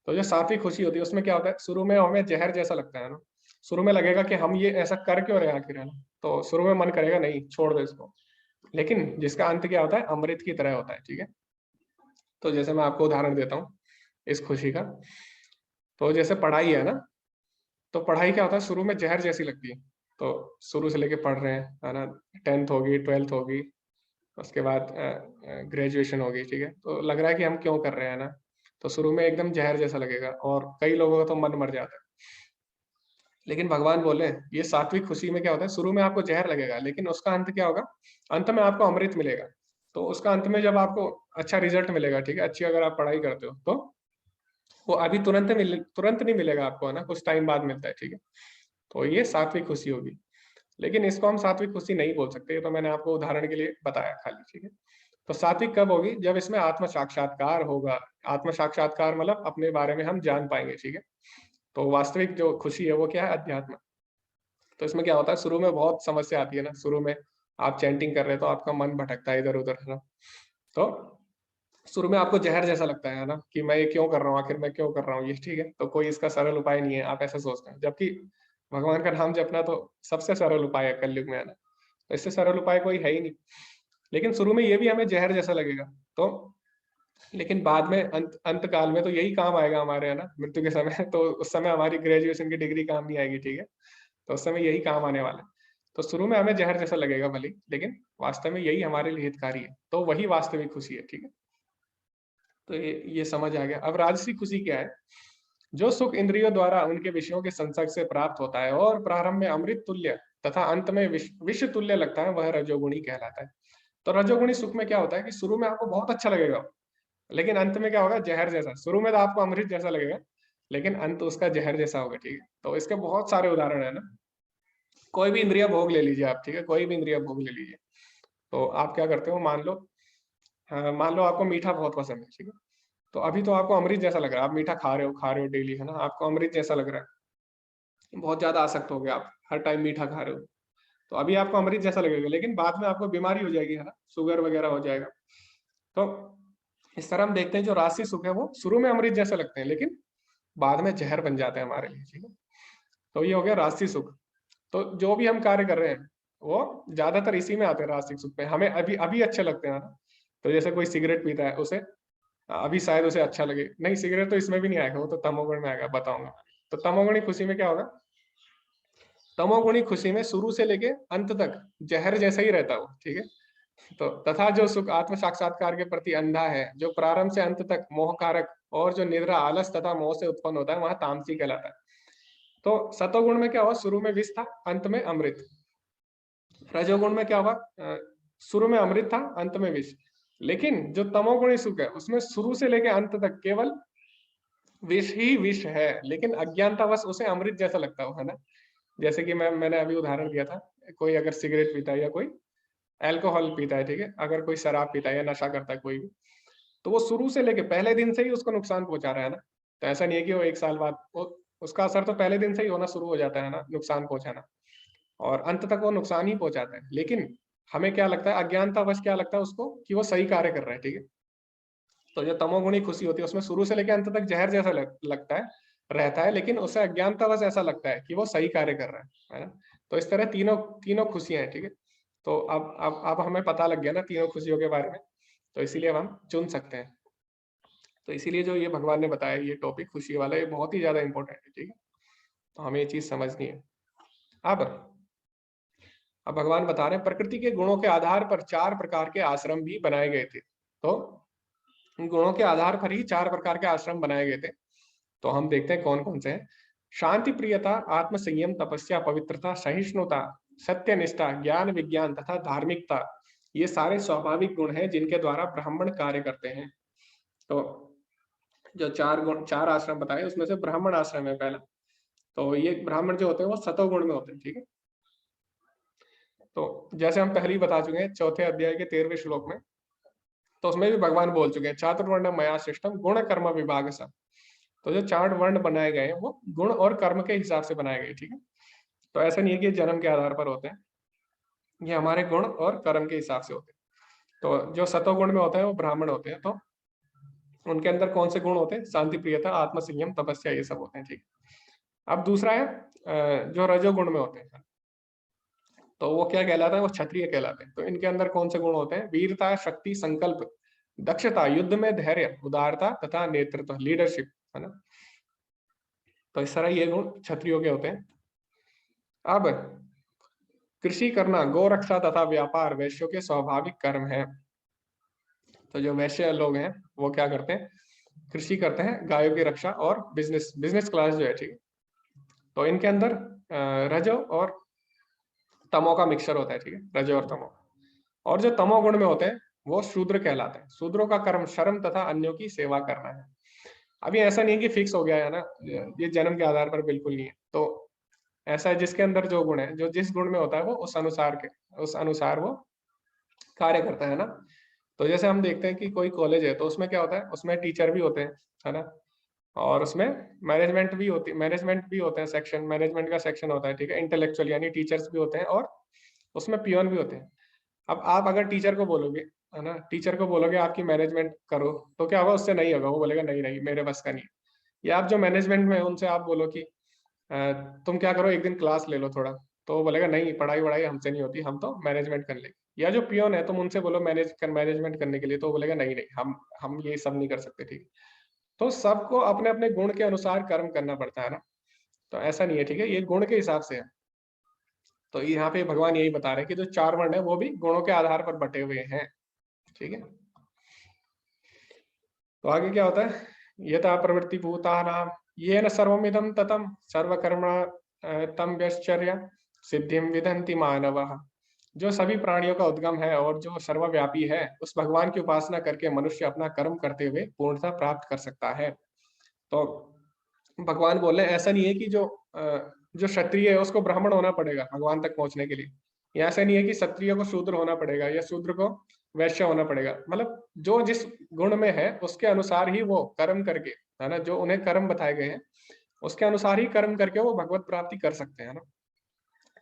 तो जो सात्विक खुशी होती है उसमें क्या होता है, शुरू में हमें जहर जैसा लगता है ना, शुरू में लगेगा कि हम ये ऐसा कर क्यों रहे हैं आखिर, है ना? तो शुरू में मन करेगा नहीं, छोड़ दो इसको। लेकिन जिसका अंत क्या होता है, अमृत की तरह होता है, ठीक है? तो जैसे मैं आपको उदाहरण देता हूँ इस खुशी का। तो जैसे पढ़ाई है ना, तो पढ़ाई क्या होता है, शुरू में जहर जैसी लगती है। तो शुरू से लेके पढ़ रहे हैं, है ना? 10th होगी, 12th होगी, उसके बाद ग्रेजुएशन होगी, ठीक है? तो लग रहा है कि हम क्यों कर रहे हैं ना? तो शुरू में एकदम ज़हर जैसा लगेगा और कई लोगों का तो मन मर जाता है। लेकिन भगवान बोले, ये सात्विक खुशी में क्या होता है, शुरू में आपको ज़हर लगेगा, लेकिन उसका अंत क्या होगा? अंत में आपको अमृत मिलेगा। तो उसका अंत में जब आपको अच्छा रिज़ल्ट मिलेगा, ठीक है? अच्छी अगर आप पढ़ाई करते हो, तो वो अभी तुरंत नहीं मिलेगा आपको, है ना? कुछ टाइम बाद मिलता है, ठीक है? तो ये सात्विक खुशी होगी। लेकिन इसको हम सात्विक खुशी नहीं बोल सकते, ये तो मैंने आपको उदाहरण के लिए बताया खाली, ठीक है? तो सात्विक कब होगी? जब इसमें आत्म साक्षात्कार होगा। आत्म साक्षात्कार मतलब अपने बारे में हम जान पाएँगे, ठीक है? तो वास्तविक जो खुशी है वो क्या है? अध्यात्म। तो इसमें क्या होता है, शुरू में बहुत समस्या आती है ना, शुरू में आप चैंटिंग कर रहे हो तो आपका मन भटकता है इधर-उधर, है ना? तो शुरू में आपको ज़हर जैसा लगता है ना, कि मैं ये क्यों कर रहा हूँ, आखिर मैं क्यों कर रहा हूँ ये, ठीक है? तो कोई इसका सरल उपाय नहीं है, आप ऐसा सोचते हैं। जबकि भगवान का नाम जपना तो सबसे सरल उपाय है कलयुग में, है ना? तो इससे सरल उपाय कोई है ही नहीं। लेकिन शुरू में ये भी हमें ज़हर जैसा लगेगा, तो लेकिन बाद में अंत काल में तो यही काम आएगा हमारे, है ना? मृत्यु के समय तो उस समय हमारी ग्रेजुएशन की डिग्री काम नहीं आएगी, ठीक है? तो उस समय यही काम आने वाला है। तो शुरू में हमें ज़हर जैसा लगेगा भले ही, लेकिन वास्तव में यही हमारे लिए हितकारी है। तो वही वास्तविक खुशी है, ठीक है? तो ये समझ आ गया। अब राजसी खुशी क्या है? जो सुख इंद्रियों द्वारा उनके विषयों के संसर्ग से प्राप्त होता है और प्रारंभ में अमृत तुल्य तथा अंत में विष तुल्य लगता है, वह रजोगुणी कहलाता है। तो रजोगुणी सुख में क्या होता है कि शुरू में आपको बहुत अच्छा लगेगा, लेकिन अंत में क्या होगा, ज़हर जैसा। शुरू में तो आपको अमृत जैसा लगेगा, लेकिन अंत उसका ज़हर जैसा होगा, ठीक है? तो इसके बहुत सारे उदाहरण हैं ना। कोई भी इंद्रिय भोग ले लीजिए आप, ठीक है? कोई भी इंद्रिय भोग ले लीजिए। तो आप क्या करते हो, मान लो आपको मीठा बहुत पसंद है, ठीक है? तो अभी तो आपको अमृत जैसा लग रहा है, आप मीठा खा रहे हो डेली, है ना? आपको अमृत जैसा लग रहा है। बहुत ज़्यादा आसक्त हो गए आप, हर टाइम मीठा खा रहे हो। तो अभी आपको अमृत जैसा लगेगा, लेकिन बाद में आपको बीमारी हो जाएगी, है ना, शुगर वगैरह हो जाएगा। तो इस तरह हम देखते हैं जो राजसी सुख है वो शुरू में अमृत जैसे लगते हैं, लेकिन बाद में जहर बन जाते हैं हमारे लिए, ठीक है। तो ये हो गया राजसी सुख। तो जो भी हम कार्य कर रहे हैं वो ज्यादातर इसी में आते हैं, राजसिक सुख पे हमें अभी अभी अच्छे लगते हैं ना। तो जैसे कोई सिगरेट पीता है, उसे अभी शायद उसे अच्छा लगे, नहीं सिगरेट तो इसमें भी नहीं आएगा, वो तो तमोगुण में आएगा, बताऊंगा। तो तमोगुणी खुशी में क्या होगा, तमोगुणी खुशी में शुरू से लेके अंत तक जहर जैसा ही रहता है वो, ठीक है। तो तथा जो सुख आत्म साक्षात्कार के प्रति अंधा है, जो प्रारंभ से अंत तक मोहकारक और जो निद्रा आलस तथा मोह से उत्पन्न होता है, वहां तामसी कहलाता है। तो सतोगुण में क्या हुआ, शुरू में विष था, अंत में अमृत। रजोगुण में क्या हुआ, शुरू में अमृत था, अंत में विष। लेकिन जो तमोगुणी सुख है उसमें शुरू से लेकर अंत तक केवल विष ही विष है, लेकिन अज्ञानतावश उसे अमृत जैसा लगता है ना। जैसे कि मैंने अभी उदाहरण दिया था, कोई अगर सिगरेट पीता है या कोई अल्कोहल पीता है, ठीक है, अगर कोई शराब पीता है या नशा करता है कोई भी, तो वो शुरू से लेके पहले दिन से ही उसको नुकसान पहुंचा रहा है ना। तो ऐसा नहीं है कि वो एक साल बाद वो, उसका असर तो पहले दिन से ही होना शुरू हो जाता है ना, नुकसान पहुंचाना, और अंत तक वो नुकसान ही पहुंचाता है। लेकिन हमें क्या लगता है, अज्ञानतावश क्या लगता है उसको कि वो सही कार्य कर रहा है, ठीक है। तो जो तमोगुणी खुशी होती है उसमें शुरू से लेकर अंत तक जहर जैसा लगता है, रहता है, लेकिन उसे अज्ञानतावश ऐसा लगता है कि वो सही कार्य कर रहा है ना। तो इस तरह तीनों तीनों खुशियां हैं, ठीक है। तो अब हमें पता लग गया ना तीनों खुशियों के बारे में, तो इसीलिए अब हम चुन सकते हैं। तो इसीलिए जो ये भगवान ने बताया ये टॉपिक खुशी वाला, ये बहुत ही ज्यादा इंपॉर्टेंट है, ठीक है। तो हमें ये चीज समझनी है। अब अब भगवान बता रहे हैं प्रकृति के गुणों के आधार पर 4 प्रकार के आश्रम भी बनाए गए थे। तो गुणों के आधार पर ही 4 प्रकार के आश्रम बनाए गए थे। तो हम देखते हैं कौन कौन से हैं। शांति प्रियता, आत्म संयम, तपस्या, पवित्रता, सहिष्णुता, सत्यनिष्ठा, ज्ञान विज्ञान तथा धार्मिकता, ये सारे स्वाभाविक गुण हैं जिनके द्वारा ब्राह्मण कार्य करते हैं। तो जो 4 गुण 4 आश्रम बताए उसमें से ब्राह्मण आश्रम है पहला। तो ये ब्राह्मण जो होते हैं वो सतोगुण में होते हैं, ठीक है। तो जैसे हम पहले ही बता चुके हैं चौथे अध्याय के 13वें श्लोक में, तो उसमें भी भगवान बोल चुके हैं चातुर्वर्ण मया सृष्टम गुण कर्म विभाग सा। तो जो 4 वर्ण बनाए गए हैं वो गुण और कर्म के हिसाब से बनाए गए, ठीक है। तो ऐसा नहीं है कि जन्म के आधार पर होते हैं, ये हमारे गुण और कर्म के हिसाब से होते हैं। तो जो सतोगुण में होते हैं वो ब्राह्मण होते हैं। तो उनके अंदर कौन से गुण होते हैं, शांति प्रियता, आत्म संयम, तपस्या, ये सब होते हैं, ठीक है। अब दूसरा है जो रजोगुण में होते हैं, तो वो क्या कहलाता है, वो क्षत्रिय कहलाते हैं। तो इनके अंदर कौन से गुण होते हैं, वीरता, शक्ति, संकल्प, दक्षता, युद्ध में धैर्य, उदारता तथा नेतृत्व, लीडरशिप, है ना। तो इस तरह ये गुण क्षत्रियों के होते हैं। अब कृषि करना, गौरक्षा तथा व्यापार वैश्यों के स्वाभाविक कर्म है। तो जो वैश्य लोग हैं वो क्या करते हैं, कृषि करते हैं, गायों की रक्षा और बिजनेस बिजनेस क्लास जो है, ठीक है। तो इनके अंदर रजो और तमो का मिक्सचर होता है, ठीक है, रजो और तमो। और जो तमोगुण में होते हैं वो शूद्र कहलाते हैं। शूद्रों का कर्म शर्म तथा अन्यों की सेवा करना है। अभी ऐसा नहीं है कि फिक्स हो गया है ना, ये जन्म के आधार पर बिल्कुल नहीं है। तो ऐसा है जिसके अंदर जो गुण है, जो जिस गुण में होता है वो उस अनुसार वो कार्य करता है ना। तो जैसे हम देखते हैं कि कोई कॉलेज है तो उसमें क्या होता है, उसमें टीचर भी होते हैं, है ना, और उसमें मैनेजमेंट भी होते हैं, सेक्शन मैनेजमेंट का सेक्शन होता है, ठीक है, इंटेलेक्चुअल यानी टीचर्स भी होते हैं, और उसमें पियोन भी होते हैं। अब आप अगर टीचर को बोलोगे, है ना, टीचर को बोलोगे आपकी मैनेजमेंट करो, तो क्या होगा, उससे नहीं होगा, वो बोलेगा नहीं नहीं मेरे बस का नहीं है। या आप जो मैनेजमेंट में उनसे आप बोलो कि तुम क्या करो, एक दिन क्लास ले लो थोड़ा, तो वो बोलेगा नहीं पढ़ाई वढ़ाई हमसे नहीं होती, हम तो मैनेजमेंट कर लेंगे। या जो पियोन है तुम उनसे बोलो मैनेजमेंट करने के लिए, तो वो बोलेगा नहीं नहीं हम ये सब नहीं कर सकते, ठीक है। तो सबको अपने अपने गुण के अनुसार कर्म करना पड़ता है ना। तो ऐसा नहीं है, ठीक है, ये गुण के हिसाब से है। तो यहाँ पे भगवान यही बता रहे हैं कि जो 4 वर्ण है वो भी गुणों के आधार पर बटे हुए हैं, ठीक है। तो आगे क्या होता है, यथा प्रवृत्ति भूतानां येन सर्वमिदं ततं सर्वकर्म तम व्यश्चर्य सिद्धिम विदन्ति मानवः। जो सभी प्राणियों का उद्गम है और जो सर्वव्यापी है, उस भगवान की उपासना करके मनुष्य अपना कर्म करते हुए पूर्णता प्राप्त कर सकता है। तो भगवान बोल रहे हैं ऐसा नहीं है कि जो क्षत्रिय है उसको ब्राह्मण होना पड़ेगा भगवान तक पहुंचने के लिए। या ऐसा नहीं है कि क्षत्रिय को शूद्र होना पड़ेगा या शूद्र को वैश्य होना पड़ेगा। मतलब जो जिस गुण में है उसके अनुसार ही वो कर्म करके, है ना, जो उन्हें कर्म बताए गए हैं उसके अनुसार ही कर्म करके वो भगवत प्राप्ति कर सकते हैं ना।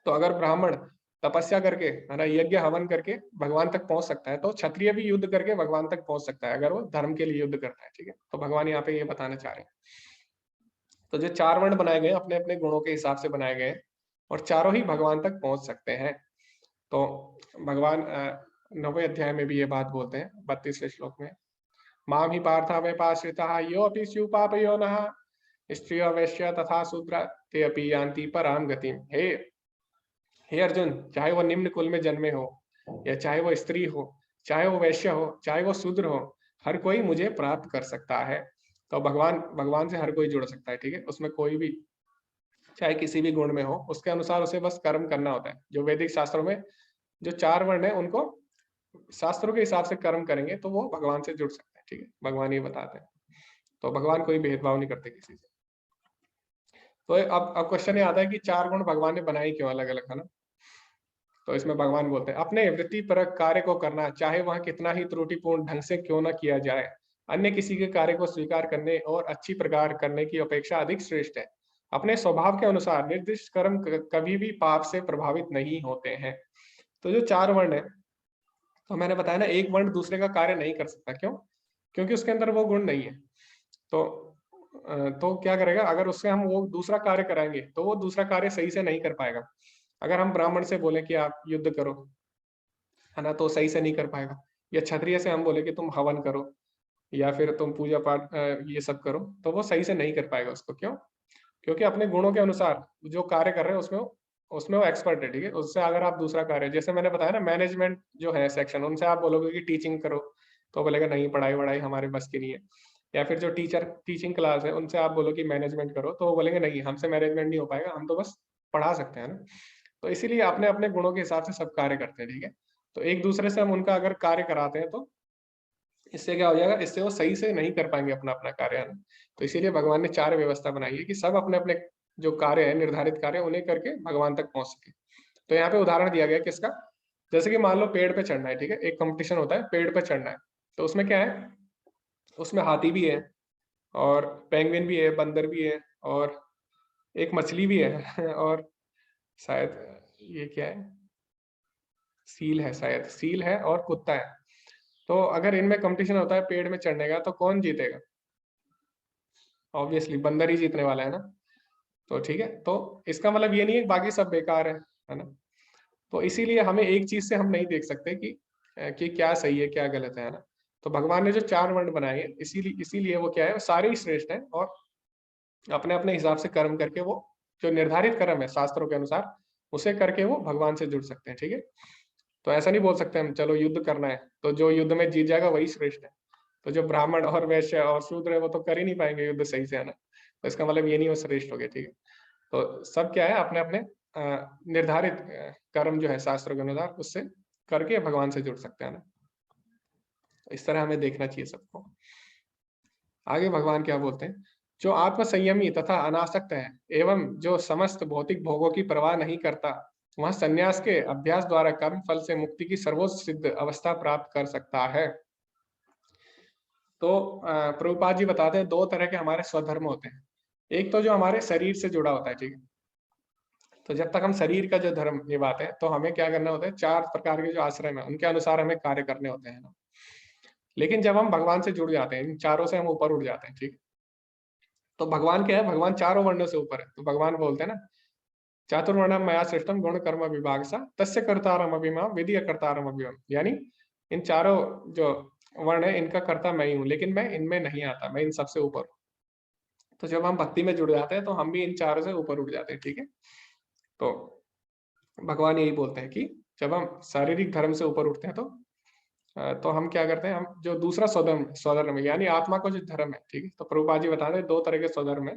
तो अगर ब्राह्मण तपस्या करके, है ना, यज्ञ हवन करके भगवान तक पहुंच सकता है, तो क्षत्रिय भी युद्ध करके भगवान तक पहुंच सकता है अगर वो धर्म के लिए युद्ध करता है। ठीक है, तो भगवान यहाँ पे ये बताना चाह रहे हैं। तो जो 4 वर्ण बनाए गए अपने अपने गुणों के हिसाब से बनाए गए हैं, और चारों ही भगवान तक पहुंच सकते हैं। तो भगवान 9वें अध्याय में भी ये बात बोलते हैं 32वें श्लोक में, माम ही पार्था व्यपाश्रिता यो अपि स्यु पापयोनः स्त्रियो वैश्य तथा शूद्र ते अपि यान्ति पराम गतिम। हे अर्जुन, चाहे वो निम्न कुल में जन्मे हो, या चाहे वो स्त्री हो, चाहे वो वैश्य हो, चाहे वो शूद्र हो, हर कोई मुझे प्राप्त कर सकता है। तो भगवान भगवान से हर कोई जुड़ सकता है। ठीक है, उसमें कोई भी चाहे किसी भी गुण में हो, उसके अनुसार उसे बस कर्म करना होता है। जो वैदिक शास्त्रों में जो 4 वर्ण है उनको शास्त्रों के हिसाब से कर्म करेंगे तो वो भगवान से जुड़ सकते हैं। ठीक है, भगवान ये बताते हैं। तो भगवान कोई भेदभाव नहीं करते किसी से। तो अब क्वेश्चन ये आता है कि 4 गुण भगवान ने बनाए क्यों अलग अलग, है ना। तो इसमें भगवान बोलते हैं, अपने वृत्ति परक कार्य को करना, चाहे वह कितना ही त्रुटिपूर्ण ढंग से क्यों न किया जाए, अन्य किसी के कार्य को स्वीकार करने और अच्छी प्रकार करने की अपेक्षा अधिक श्रेष्ठ है। अपने स्वभाव के अनुसार निर्दिष्ट कर्म कभी भी पाप से प्रभावित नहीं होते हैं। तो जो 4 वर्ण है, तो मैंने बताया ना, एक वर्ण दूसरे का कार्य नहीं कर सकता। क्यों? क्योंकि उसके अंदर वो गुण नहीं है। तो तो क्या करेगा, अगर उससे हम वो दूसरा कार्य कराएंगे तो वो दूसरा कार्य सही से नहीं कर पाएगा। अगर हम ब्राह्मण से बोले कि आप युद्ध करो, है ना, तो सही से नहीं कर पाएगा। या क्षत्रिय से हम बोले कि तुम हवन करो, या फिर तुम पूजा पाठ ये सब करो, तो वो सही से नहीं कर पाएगा उसको। क्यों? क्योंकि अपने गुणों के अनुसार जो कार्य कर रहे हैं उसमें वो एक्सपर्ट है। ठीक है, उससे अगर आप दूसरा कार्य, जैसे मैंने बताया ना, मैनेजमेंट जो है सेक्शन, उनसे आप बोलोगे कि टीचिंग करो, तो बोलेगा नहीं, पढ़ाई वढ़ाई हमारे बस की नहीं है। या फिर जो टीचिंग क्लास है, उनसे आप बोलो कि मैनेजमेंट करो, तो वो बोलेंगे नहीं, हमसे मैनेजमेंट नहीं हो पाएगा, हम तो बस पढ़ा सकते हैं ना। तो इसीलिए अपने अपने गुणों के हिसाब से सब कार्य करते हैं। ठीक है, तो एक दूसरे से हम उनका अगर कार्य कराते हैं तो इससे क्या हो जाएगा, इससे वो सही से नहीं कर पाएंगे अपना अपना कार्य, है ना। तो इसीलिए भगवान ने 4 व्यवस्था बनाई है कि सब अपने अपने जो कार्य है, निर्धारित कार्य, उन्हें करके भगवान तक पहुंच सके। तो यहाँ पे उदाहरण दिया गया किसका, जैसे कि मान लो पेड़ पे चढ़ना है। ठीक है, एक कंपटीशन होता है, पेड़ पे चढ़ना है। तो उसमें क्या है, उसमें हाथी भी है, और पेंगुइन भी है, बंदर भी है, और एक मछली भी है और शायद ये क्या है, सील है, शायद सील है, और कुत्ता है। तो अगर इनमें कंपटीशन होता है पेड़ में चढ़ने का, तो कौन जीतेगा? ऑब्वियसली बंदर ही जीतने वाला है ना। तो ठीक है, तो इसका मतलब ये नहीं है कि बाकी सब बेकार है ना। तो इसीलिए हमें एक चीज से हम नहीं देख सकते कि क्या सही है क्या गलत है ना। तो भगवान ने जो 4 वर्ण बनाए हैं, इसीलिए वो क्या है, सारे ही श्रेष्ठ हैं, और अपने अपने हिसाब से कर्म करके वो जो निर्धारित कर्म है शास्त्रों के अनुसार, उसे करके वो भगवान से जुड़ सकते हैं। ठीक है, तो ऐसा नहीं बोल सकते हम चलो युद्ध करना है तो जो युद्ध में जीत जाएगा वही श्रेष्ठ है। तो जो ब्राह्मण और वैश्य और शूद्र है वो तो कर ही नहीं पाएंगे युद्ध सही से, है ना। तो इसका मतलब ये नहीं वो श्रेष्ठ हो गए। ठीक है, तो सब क्या है, अपने अपने निर्धारित कर्म जो है शास्त्रों के अनुसार, उससे करके भगवान से जुड़ सकते हैं ना। इस तरह हमें देखना चाहिए सबको। आगे भगवान क्या बोलते हैं, जो आत्म संयमी तथा अनासक्त है एवं जो समस्त भौतिक भोगों की परवाह नहीं करता, वह संन्यास के अभ्यास द्वारा कर्म फल से मुक्ति की सर्वोच्च सिद्ध अवस्था प्राप्त कर सकता है। तो प्रभुपाद जी बताते हैं 2 तरह के हमारे स्वधर्म होते हैं। एक तो जो हमारे शरीर से जुड़ा होता है। ठीक है, तो जब तक हम शरीर का जो धर्म निभाते हैं तो हमें क्या करना होता है, 4 प्रकार के जो आश्रम है उनके अनुसार हमें कार्य करने होते हैं ना। लेकिन जब हम भगवान से जुड़ जाते हैं, इन चारों से हम ऊपर उठ जाते हैं। ठीक है, तो भगवान क्या है, भगवान चारों वर्णों से ऊपर है। तो भगवान बोलते हैं ना, चातुर्वर्णम मया सृष्टम गुण कर्म विभाग सा तस्य कर्तारम अभिमाम विधि कर्तारम अभिमाम। यानी इन चारों जो वर्ण है इनका कर्ता मैं ही हूँ, लेकिन मैं इनमें नहीं आता, मैं इन सबसे ऊपर हूँ। तो जब हम भक्ति में जुड़ जाते हैं तो हम भी इन चारों से ऊपर उठ जाते हैं। ठीक है, तो भगवान यही बोलते हैं कि जब हम शारीरिक धर्म से ऊपर उठते हैं तो हम क्या करते हैं, हम जो दूसरा स्वधर्म है, यानी आत्मा को जो धर्म है। ठीक है, तो प्रभुपाद जी बताते हैं 2 तरह के स्वधर्म है।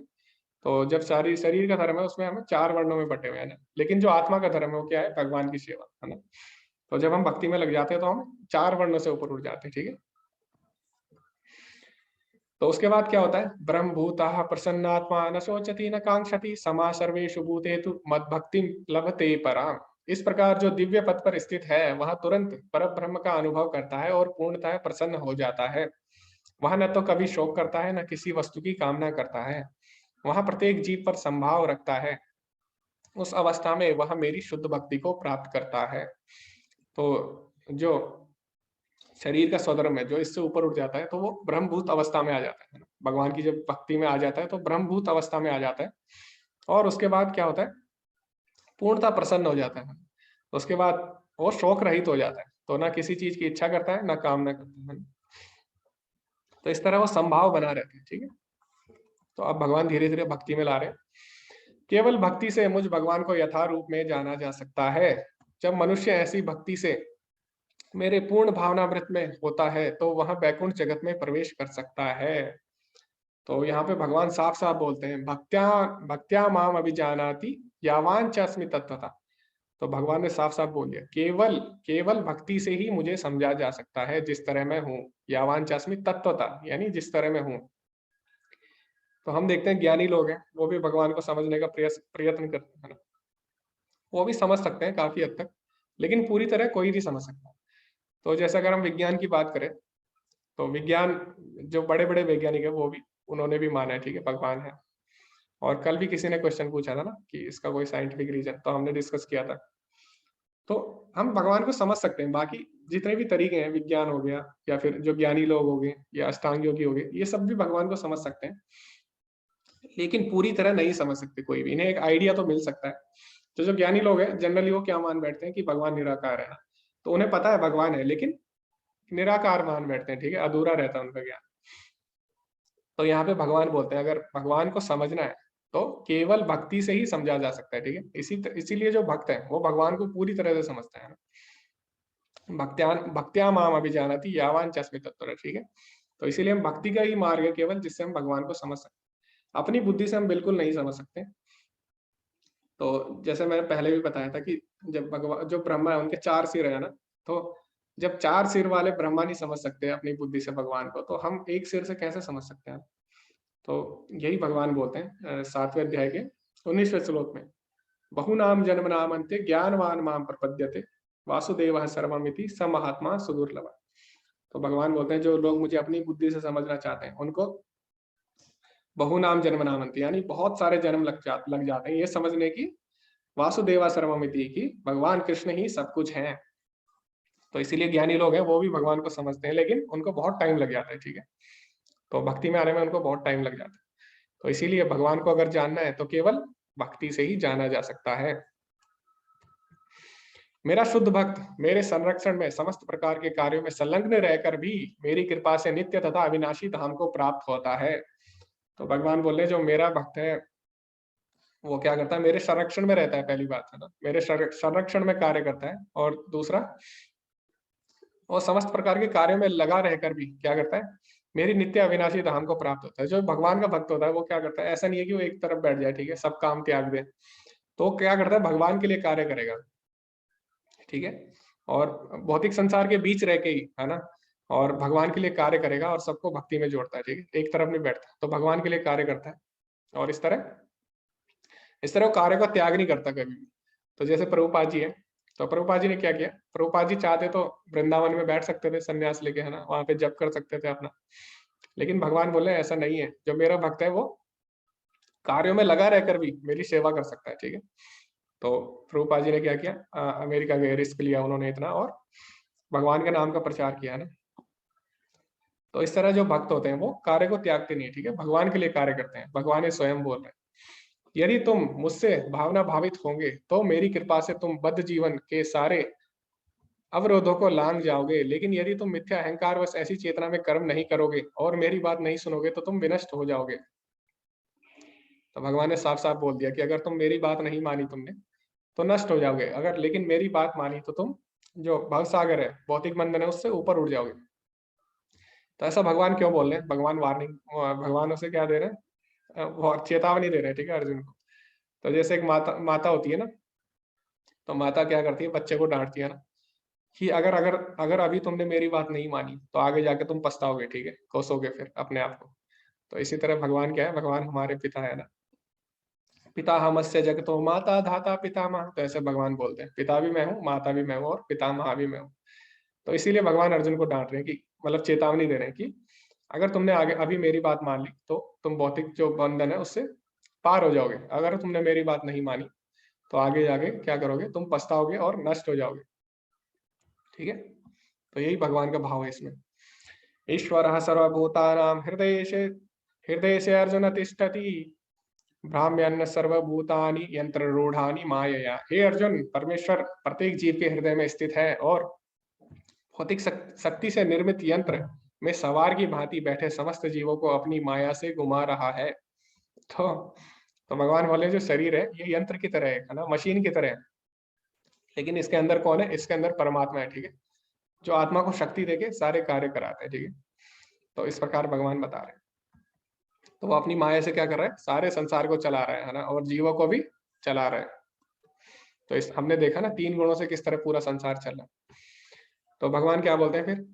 तो जब शरीर का धर्म है उसमें हम 4 वर्णों में बटे हुए हैं ना, लेकिन जो आत्मा का धर्म है वो क्या है, भगवान की सेवा, है ना। तो जब हम भक्ति में लग जाते हैं तो हम 4 वर्णों से ऊपर उठ जाते हैं। ठीक है, तो उसके बाद क्या होता है, ब्रह्म भूता प्रसन्नात्मा न शोचति न कांक्षति समा सर्वेषु भूतेषु मद भक्ति लभते पराम। इस प्रकार जो दिव्य पद पर स्थित है वह तुरंत पर ब्रह्म का अनुभव करता है और पूर्णतः प्रसन्न हो जाता है। वह न तो कभी शोक करता है न किसी वस्तु की कामना करता है। वह प्रत्येक जीव पर संभाव रखता है उस अवस्था में वह मेरी शुद्ध भक्ति को प्राप्त करता है। तो जो शरीर का स्वधर्म है, जो इससे ऊपर उठ जाता है, तो वो ब्रह्मभूत अवस्था में आ जाता है। भगवान की जब भक्ति में आ जाता है, तो ब्रह्मभूत अवस्था में आ जाता है और उसके बाद क्या होता है, पूर्णतः प्रसन्न हो जाता है। उसके बाद वो शोक रहित हो जाता है, तो ना किसी चीज की इच्छा करता है, ना कामना करता है। तो इस तरह वो संभाव बना रहते हैं, ठीक है। तो अब भगवान धीरे धीरे भक्ति में ला रहे हैं। केवल भक्ति से मुझ भगवान को यथारूप में जाना जा सकता है। जब मनुष्य ऐसी भक्ति से मेरे पूर्ण भावनामृत में होता है, तो वह बैकुंठ जगत में प्रवेश कर सकता है। तो यहाँ पे भगवान साफ साफ बोलते हैं, भक्त्या भक्त्या माम अभिजानाति यावान च अस्मि तत्वता। तो भगवान ने साफ साफ बोल दिया, केवल केवल भक्ति से ही मुझे समझा जा सकता है जिस तरह मैं हूँ। यावान च अस्मि तत्वता, यानी जिस तरह मैं हूँ। तो हम देखते हैं ज्ञानी लोग हैं, वो भी भगवान को समझने का प्रयत्न करते हैं ना। वो भी समझ सकते हैं काफी हद तक, लेकिन पूरी तरह कोई नहीं समझ सकता। तो जैसे अगर हम विज्ञान की बात करें, तो विज्ञान, जो बड़े बड़े वैज्ञानिक है, वो भी, उन्होंने भी माना है, ठीक है, भगवान है। और कल भी किसी ने क्वेश्चन पूछा था ना कि इसका कोई साइंटिफिक रीजन, तो हमने डिस्कस किया था। तो हम भगवान को समझ सकते हैं। बाकी जितने भी तरीके हैं, विज्ञान हो गया या फिर जो ज्ञानी लोग हो गए या अष्टांग योगी हो गए, ये सब भी भगवान को समझ सकते हैं, लेकिन पूरी तरह नहीं समझ सकते कोई भी। इन्हें एक आइडिया तो मिल सकता है। तो जो ज्ञानी लोग हैं, जनरली वो क्या मान बैठते हैं कि भगवान निराकार है। तो उन्हें पता है भगवान है, लेकिन निराकार मान बैठते हैं, ठीक है, अधूरा रहता है उनका ज्ञान। तो यहाँ पे भगवान बोलते हैं, अगर भगवान को समझना है तो केवल भक्ति से ही समझा जा सकता है, ठीक है। इसीलिए जो भक्त है वो भगवान को पूरी तरह से समझते हैं। भक्त्या माम अभिजानाति यावान च अस्मि तत्वतः, ठीक है। तो इसीलिए हम भक्ति का ही मार्ग है केवल, जिससे हम भगवान को समझ सकते हैं। अपनी बुद्धि से हम बिल्कुल नहीं समझ सकते। तो जैसे मैंने पहले भी बताया था कि जब भगवान, जो ब्रह्मा है, उनके 4 सिर है ना, तो जब 4 सिर वाले ब्रह्मा नहीं समझ सकते अपनी बुद्धि से भगवान को, तो हम एक सिर से कैसे समझ सकते हैं। तो यही भगवान बोलते हैं 7वें अध्याय के 19वें श्लोक में, बहुनाम जन्म नाम अंते ज्ञानवान माम प्रपद्यते वासुदेव सर्वमिति स महात्मा सुदुर्लभ। तो भगवान बोलते हैं, जो लोग मुझे अपनी बुद्धि से समझना चाहते हैं, उनको बहुनाम जन्म नाम अंते, यानी बहुत सारे जन्म लग जाते हैं ये समझने की, वासुदेवा सर्वमिति की भगवान कृष्ण ही सब कुछ है। तो इसीलिए ज्ञानी लोग हैं, वो भी भगवान को समझते हैं, लेकिन उनको बहुत टाइम लग जाता है, ठीक है। तो भक्ति में आने में उनको बहुत टाइम लग जाता है। तो इसीलिए भगवान को अगर जानना है तो केवल भक्ति से ही जाना जा सकता है। मेरा शुद्ध भक्त मेरे संरक्षण में समस्त प्रकार के कार्यों में संलग्न रहकर भी मेरी कृपा से नित्य तथा अविनाशी धाम को प्राप्त होता है। तो भगवान बोले, जो मेरा भक्त है वो क्या करता है, मेरे संरक्षण में रहता है, पहली बात है ना, मेरे संरक्षण में कार्य करता है। और दूसरा, वो समस्त प्रकार के कार्यों में लगा रहकर भी क्या करता है, मेरी नित्य अविनाशी धाम को प्राप्त होता है। जो भगवान का भक्त होता है वो क्या करता है, ऐसा नहीं है कि वो एक तरफ बैठ जाए, ठीक है, सब काम त्याग दे। तो क्या करता है, भगवान के लिए कार्य करेगा, ठीक है। और भौतिक संसार के बीच रह के ही, है ना, और भगवान के लिए कार्य करेगा और सबको भक्ति में जोड़ता है, ठीक है, एक तरफ नहीं बैठता, तो भगवान के लिए कार्य करता है। और इस तरह वो कार्य का त्याग नहीं करता कभी भी। तो जैसे प्रभुपाद जी है, तो प्रभुपाद जी ने क्या किया, प्रभुपाद जी चाहते तो वृंदावन में बैठ सकते थे संन्यास लेके, है ना, वहां पे जप कर सकते थे अपना। लेकिन भगवान बोले ऐसा नहीं है, जो मेरा भक्त है वो कार्यों में लगा रहकर भी मेरी सेवा कर सकता है, ठीक है। तो प्रभुपाद जी ने क्या किया, अमेरिका गए, रिस्क लिया उन्होंने इतना, और भगवान के नाम का प्रचार किया ना। तो इस तरह जो भक्त होते हैं वो कार्य को त्यागते नहीं है, ठीक है, भगवान के लिए कार्य करते हैं। भगवान ये स्वयं बोल रहे हैं, यदि तुम मुझसे भावना भावित होंगे तो मेरी कृपा से तुम बद्ध जीवन के सारे अवरोधों को लांग जाओगे। लेकिन यदि तुम मिथ्या अहंकार वश ऐसी चेतना में कर्म नहीं करोगे और मेरी बात नहीं सुनोगे तो तुम विनष्ट हो जाओगे। तो भगवान ने साफ साफ बोल दिया कि अगर तुम मेरी बात नहीं मानी तुमने, तो नष्ट हो जाओगे। अगर लेकिन मेरी बात मानी तो तुम, जो भव सागर है, भौतिक बंधन है, उससे ऊपर उठ जाओगे। तो ऐसा भगवान क्यों बोल रहे हैं, भगवान वार्निंग, भगवान उसे क्या दे रहे हैं, चेतावनी दे रहे हैं, ठीक है, अर्जुन को। तो जैसे एक माता माता होती है ना, तो माता क्या करती है, बच्चे को डांटती है ना, कि अगर अगर अगर अभी तुमने मेरी बात नहीं मानी तो आगे जाके तुम पछताओगे, ठीक है, कोसोगे फिर अपने आप को। तो इसी तरह भगवान क्या है, भगवान हमारे पिता है ना, पिता हमस्य जगतो माता धाता पितामह। तो ऐसे भगवान बोलते हैं, पिता भी मैं हूँ, माता भी मैं हूँ, और पितामह भी मैं हूँ। तो इसीलिए भगवान अर्जुन को डांट रहे हैं कि, मतलब चेतावनी दे रहे हैं कि अगर तुमने आगे अभी मेरी बात मान ली तो तुम भौतिक जो बंधन है उससे पार हो जाओगे। अगर तुमने मेरी बात नहीं मानी तो आगे जाके क्या करोगे, तुम पछताओगे और नष्ट हो जाओगे। ठीक है, तो यही भगवान का भाव है इसमें। ईश्वरः सर्वभूतानां हृदय से अर्जुन तिष्ठति भ्राम्यन्न सर्वभूतानि यंत्र रूढ़ानि मायया। हे अर्जुन, परमेश्वर प्रत्येक जीव के हृदय में स्थित है और भौतिक शक्ति से निर्मित यंत्र में सवार की भांति बैठे समस्त जीवों को अपनी माया से घुमा रहा है। तो तो भगवान बोले जो शरीर है ये यंत्र की तरह है ना, मशीन की तरह है, लेकिन इसके अंदर कौन है, इसके अंदर परमात्मा है। ठीक है, जो आत्मा को शक्ति देके सारे कार्य कराते हैं। ठीक है, तो इस प्रकार भगवान बता रहे हैं। तो वो अपनी माया से क्या कर रहा है, सारे संसार को चला रहा है ना, और जीवों को भी चला रहा है। तो इस हमने देखा ना 3 गुणों से किस तरह पूरा संसार चल रहा है। तो भगवान क्या बोलते हैं फिर,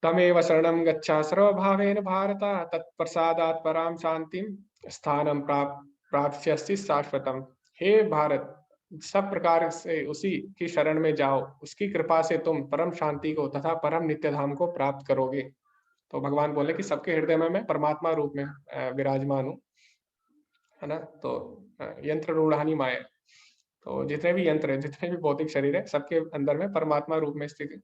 तमेव शरणं गच्छा सर्वभावेन भारत तत्प्रसादात् पराम शांतिम स्थानम प्राप्स्यसि शाश्वतम। हे भारत, सब प्रकार से उसी की शरण में जाओ, उसकी कृपा से तुम परम शांति को तथा परम नित्य धाम को प्राप्त करोगे। तो भगवान बोले कि सबके हृदय में मैं परमात्मा रूप में विराजमान हूँ, है ना। तो यंत्र रूढ़ानी माया, तो जितने भी यंत्र है, जितने भी भौतिक शरीर है, सबके अंदर में परमात्मा रूप में स्थित है।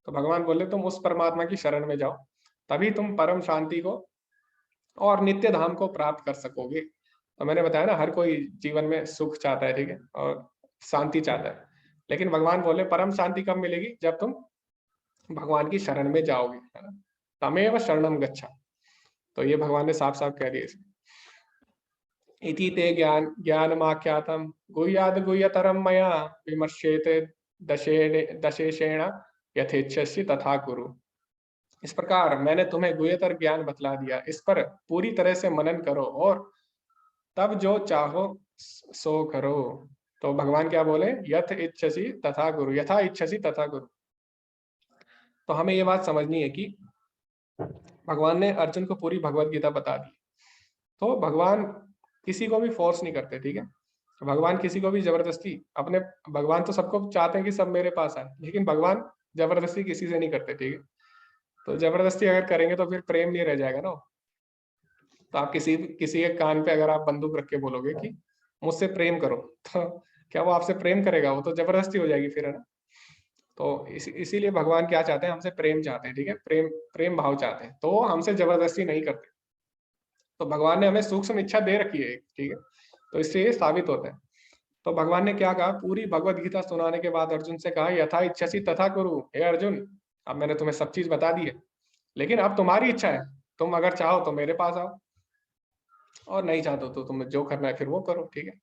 तो भगवान बोले तुम उस परमात्मा की शरण में जाओ, तभी तुम परम शांति को और नित्य धाम को प्राप्त कर सकोगे। तो मैंने बताया ना, हर कोई जीवन में सुख चाहता है, ठीक है, और शांति चाहता है, लेकिन भगवान बोले परम शांति कब मिलेगी, जब तुम भगवान की शरण में जाओगे, है ना। तमेव शरणम गच्छा, तो ये भगवान ने साफ साफ कह दिया इसमें। इति ते ज्ञानमाख्यातं गुह्याद् गुह्यतरं मया विमर्शेते दशेषेण यथेच्छसि तथा कुरु। इस प्रकार मैंने तुम्हें गुह्यतर ज्ञान बतला दिया, इस पर पूरी तरह से मनन करो और तब जो चाहो सो करो। तो भगवान क्या बोले, यथ इच्छसि तथा कुरु, यथा इच्छसि तथा कुरु। तो हमें ये बात समझनी है कि भगवान ने अर्जुन को पूरी भगवत गीता बता दी। तो भगवान किसी को भी फोर्स नहीं करते, ठीक है। भगवान किसी को भी जबरदस्ती अपने, भगवान तो सबको चाहते हैं कि सब मेरे पास आए, लेकिन भगवान जबरदस्ती किसी से नहीं करते, ठीक है। तो जबरदस्ती अगर करेंगे तो फिर प्रेम नहीं रह जाएगा ना। तो आप किसी किसी के कान पे अगर आप बंदूक रख के बोलोगे कि मुझसे प्रेम करो, तो क्या वो आपसे प्रेम करेगा? वो तो जबरदस्ती हो जाएगी फिर, है ना। तो इसीलिए भगवान क्या चाहते हैं, हमसे प्रेम चाहते हैं, ठीक है, प्रेम प्रेम भाव चाहते हैं, तो हमसे जबरदस्ती नहीं करते। तो भगवान ने हमें सूक्ष्म इच्छा दे रखी है, ठीक है, तो इससे ये साबित होता है। तो भगवान ने क्या कहा, पूरी भगवत गीता सुनाने के बाद अर्जुन से कहा, यथा इच्छसि तथा कुरु। हे अर्जुन, अब मैंने तुम्हें सब चीज बता दी है, लेकिन अब तुम्हारी इच्छा है, तुम अगर चाहो तो मेरे पास आओ, और नहीं चाहते तो तुम्हें जो करना है फिर वो करो, ठीक है।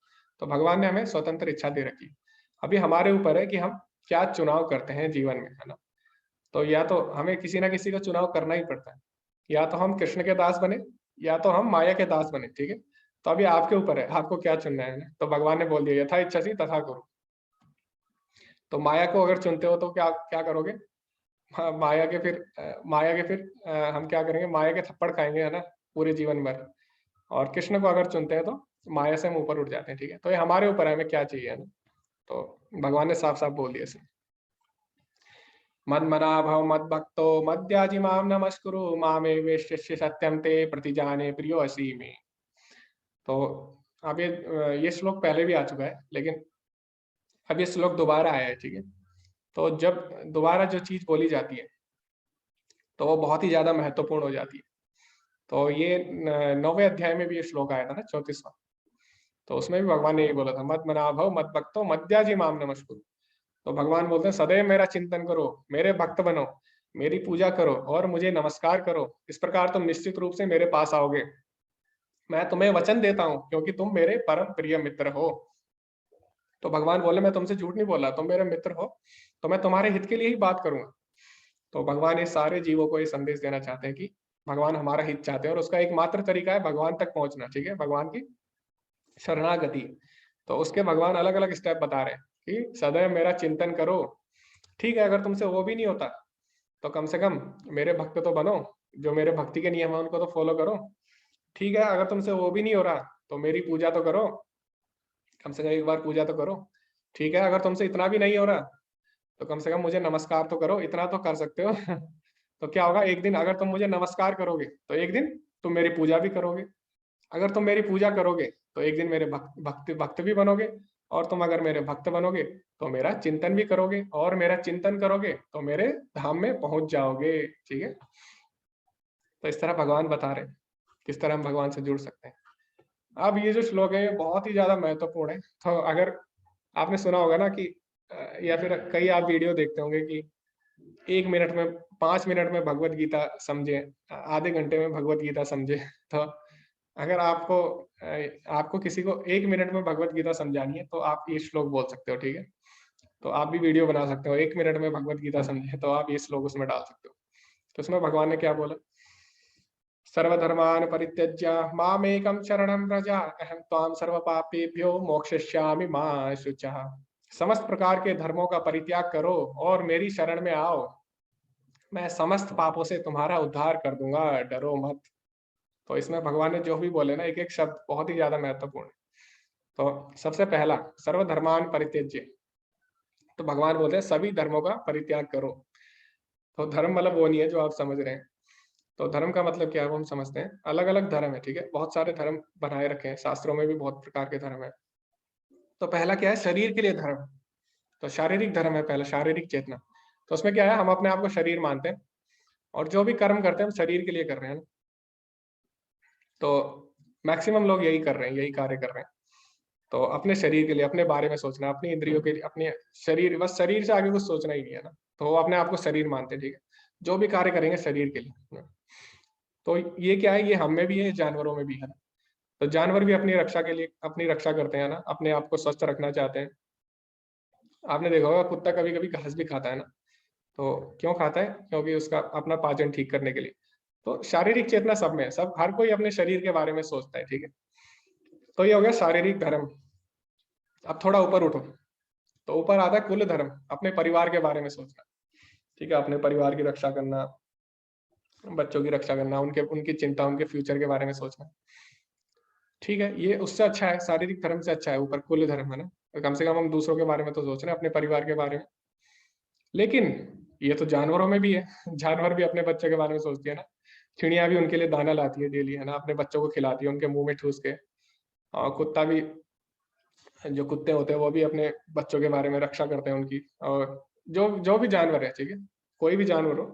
तो भगवान ने हमें स्वतंत्र इच्छा दे रखी है। अभी हमारे ऊपर है कि हम क्या चुनाव करते हैं जीवन में, है ना। तो या तो हमें किसी ना किसी का चुनाव करना ही पड़ता है, या तो हम कृष्ण के दास बने, या तो हम माया के दास बने, ठीक है। तो अभी आपके ऊपर है, आपको क्या चुनना है ना? तो भगवान ने बोल दिया, यथा इच्छसि तथा करो। तो माया को अगर चुनते हो तो क्या क्या करोगे? हाँ, माया के फिर हम क्या करेंगे, माया के थप्पड़ खाएंगे, है ना, पूरे जीवन भर। और कृष्ण को अगर चुनते हैं तो माया से हम ऊपर उठ जाते हैं, ठीक है। तो ये हमारे ऊपर है, हमें क्या चाहिए, है ना। तो भगवान ने साफ साफ बोल दिया इसे, मन्मनाभव मद्भक्तो मद्याजी माम नमस्कुरु मामे वेश्य सत्यम ते प्रतिजाने प्रियो असी में। तो अब ये श्लोक पहले भी आ चुका है, लेकिन अब ये श्लोक दोबारा आया है, ठीक है। तो जब दोबारा जो चीज बोली जाती है तो वो बहुत ही ज्यादा महत्वपूर्ण हो जाती है। तो ये 9वें अध्याय में भी ये श्लोक आया था ना, 34वां। तो उसमें भी भगवान ने ये बोला था, मत मनाभव मत भक्तो मद्याजी माम नमस्कुरु। तो भगवान बोलते हैं सदैव मेरा चिंतन करो, मेरे भक्त बनो, मेरी पूजा करो और मुझे नमस्कार करो, इस प्रकार तुम निश्चित रूप से मेरे पास आओगे। मैं तुम्हें वचन देता हूँ क्योंकि तुम मेरे परम प्रिय मित्र हो। तो भगवान बोले मैं तुमसे झूठ नहीं बोला, तुम मेरे मित्र हो, तो मैं तुम्हारे हित के लिए ही बात करूंगा। तो भगवान ये सारे जीवों को ये संदेश देना चाहते हैं कि भगवान हमारा हित चाहते हैं, और उसका एकमात्र तरीका है भगवान तक पहुंचना, ठीक है, भगवान की शरणागति। तो उसके भगवान अलग अलग स्टेप बता रहे हैं कि सदैव मेरा चिंतन करो, ठीक है। अगर तुमसे वो भी नहीं होता तो कम से कम मेरे भक्त तो बनो, जो मेरे भक्ति के नियम है उनको तो फॉलो करो, ठीक है। अगर तुमसे वो भी नहीं हो रहा तो मेरी पूजा तो करो, कम से कम एक बार पूजा तो करो, ठीक है। अगर तुमसे इतना भी नहीं हो रहा तो कम से कम मुझे नमस्कार तो करो, इतना तो कर सकते हो। तो क्या होगा, एक दिन अगर तुम मुझे नमस्कार करोगे तो एक दिन तुम मेरी पूजा भी करोगे, अगर तुम मेरी पूजा करोगे तो एक दिन मेरे भक्त भक्त भक्त भी बनोगे, और तुम अगर मेरे भक्त बनोगे तो मेरा चिंतन भी करोगे, और मेरा चिंतन करोगे तो मेरे धाम में पहुंच जाओगे। ठीक है, तो इस तरह भगवान बता रहे हैं किस तरह हम भगवान से जुड़ सकते हैं। अब ये जो श्लोक है ये बहुत ही ज्यादा महत्वपूर्ण है। तो अगर आपने सुना होगा ना कि या फिर कई आप वीडियो देखते होंगे कि 1 मिनट में, 5 मिनट में भगवत गीता समझे, आधे घंटे में भगवत गीता समझे। तो अगर आपको किसी को 1 मिनट में भगवत गीता समझानी है तो आप ये श्लोक बोल सकते हो। ठीक है, तो आप भी वीडियो बना सकते हो, 1 मिनट में भगवत गीता समझे, तो आप ये श्लोक उसमें डाल सकते हो। तो उसमें भगवान ने क्या बोला, सर्वधर्मान् परित्यज्य मामेकं शरणं व्रज अहं त्वां सर्वपापेभ्यो मोक्षयिष्यामि मा शुचः। समस्त प्रकार के धर्मों का परित्याग करो और मेरी शरण में आओ, मैं समस्त पापों से तुम्हारा उद्धार कर दूंगा, डरो मत। तो इसमें भगवान ने जो भी बोले ना, एक एक शब्द बहुत ही ज्यादा महत्वपूर्ण है। तो सबसे पहला, सर्वधर्मान परित्यज्य, तो भगवान बोलते हैं सभी धर्मों का परित्याग करो। तो धर्म मतलब वो नहीं है जो आप समझ रहे हैं। तो धर्म का मतलब क्या है वो हम समझते हैं। अलग अलग धर्म है, ठीक है, बहुत सारे धर्म बनाए रखे हैं, शास्त्रों में भी बहुत प्रकार के धर्म है। तो पहला क्या है, शरीर के लिए धर्म। तो शारीरिक धर्म है पहला, शारीरिक चेतना। तो उसमें क्या है, हम अपने आप को शरीर मानते हैं और जो भी कर्म करते हैं हम शरीर के लिए कर रहे हैं ना। तो मैक्सिमम लोग यही कर रहे हैं, यही कार्य कर रहे हैं। तो अपने शरीर के लिए, अपने बारे में सोचना, अपनी इंद्रियों के लिए, अपने शरीर, बस शरीर से आगे कुछ सोचना ही नहीं है ना। तो वो अपने आप को शरीर मानते हैं, ठीक है, जो भी कार्य करेंगे शरीर के लिए। तो ये क्या है, ये हम में भी है, जानवरों में भी है। तो जानवर भी अपनी रक्षा के लिए अपनी रक्षा करते हैं ना, अपने आप को स्वस्थ रखना चाहते हैं। आपने देखा होगा कुत्ता कभी कभी घास भी खाता है ना। तो क्यों खाता है, क्योंकि उसका अपना पाचन ठीक करने के लिए। तो शारीरिक चेतना सब में है, सब हर कोई अपने शरीर के बारे में सोचता है। ठीक है, तो ये हो गया शारीरिक धर्म। अब थोड़ा ऊपर उठो, तो ऊपर आता है कुल धर्म, अपने परिवार के बारे में सोचना। ठीक है, अपने परिवार की रक्षा करना, बच्चों की रक्षा करना, उनके उनकी चिंता, उनके फ्यूचर के बारे में सोचना। ठीक है, ये उससे अच्छा है, शारीरिक धर्म से अच्छा है ऊपर कुल धर्म, है ना। तो कम से कम हम दूसरों के बारे में तो सोच रहे हैं, अपने परिवार के बारे में। लेकिन ये तो जानवरों में भी है। जानवर भी अपने बच्चे के बारे में सोचती है ना। चिड़िया भी उनके लिए दाना लाती है डेली, है ना, अपने बच्चों को खिलाती है उनके मुंह में ठूस के। और कुत्ता भी, जो कुत्ते होते हैं वो भी अपने बच्चों के बारे में रक्षा करते हैं उनकी। और जो जो भी जानवर है, ठीक है, कोई भी जानवर हो,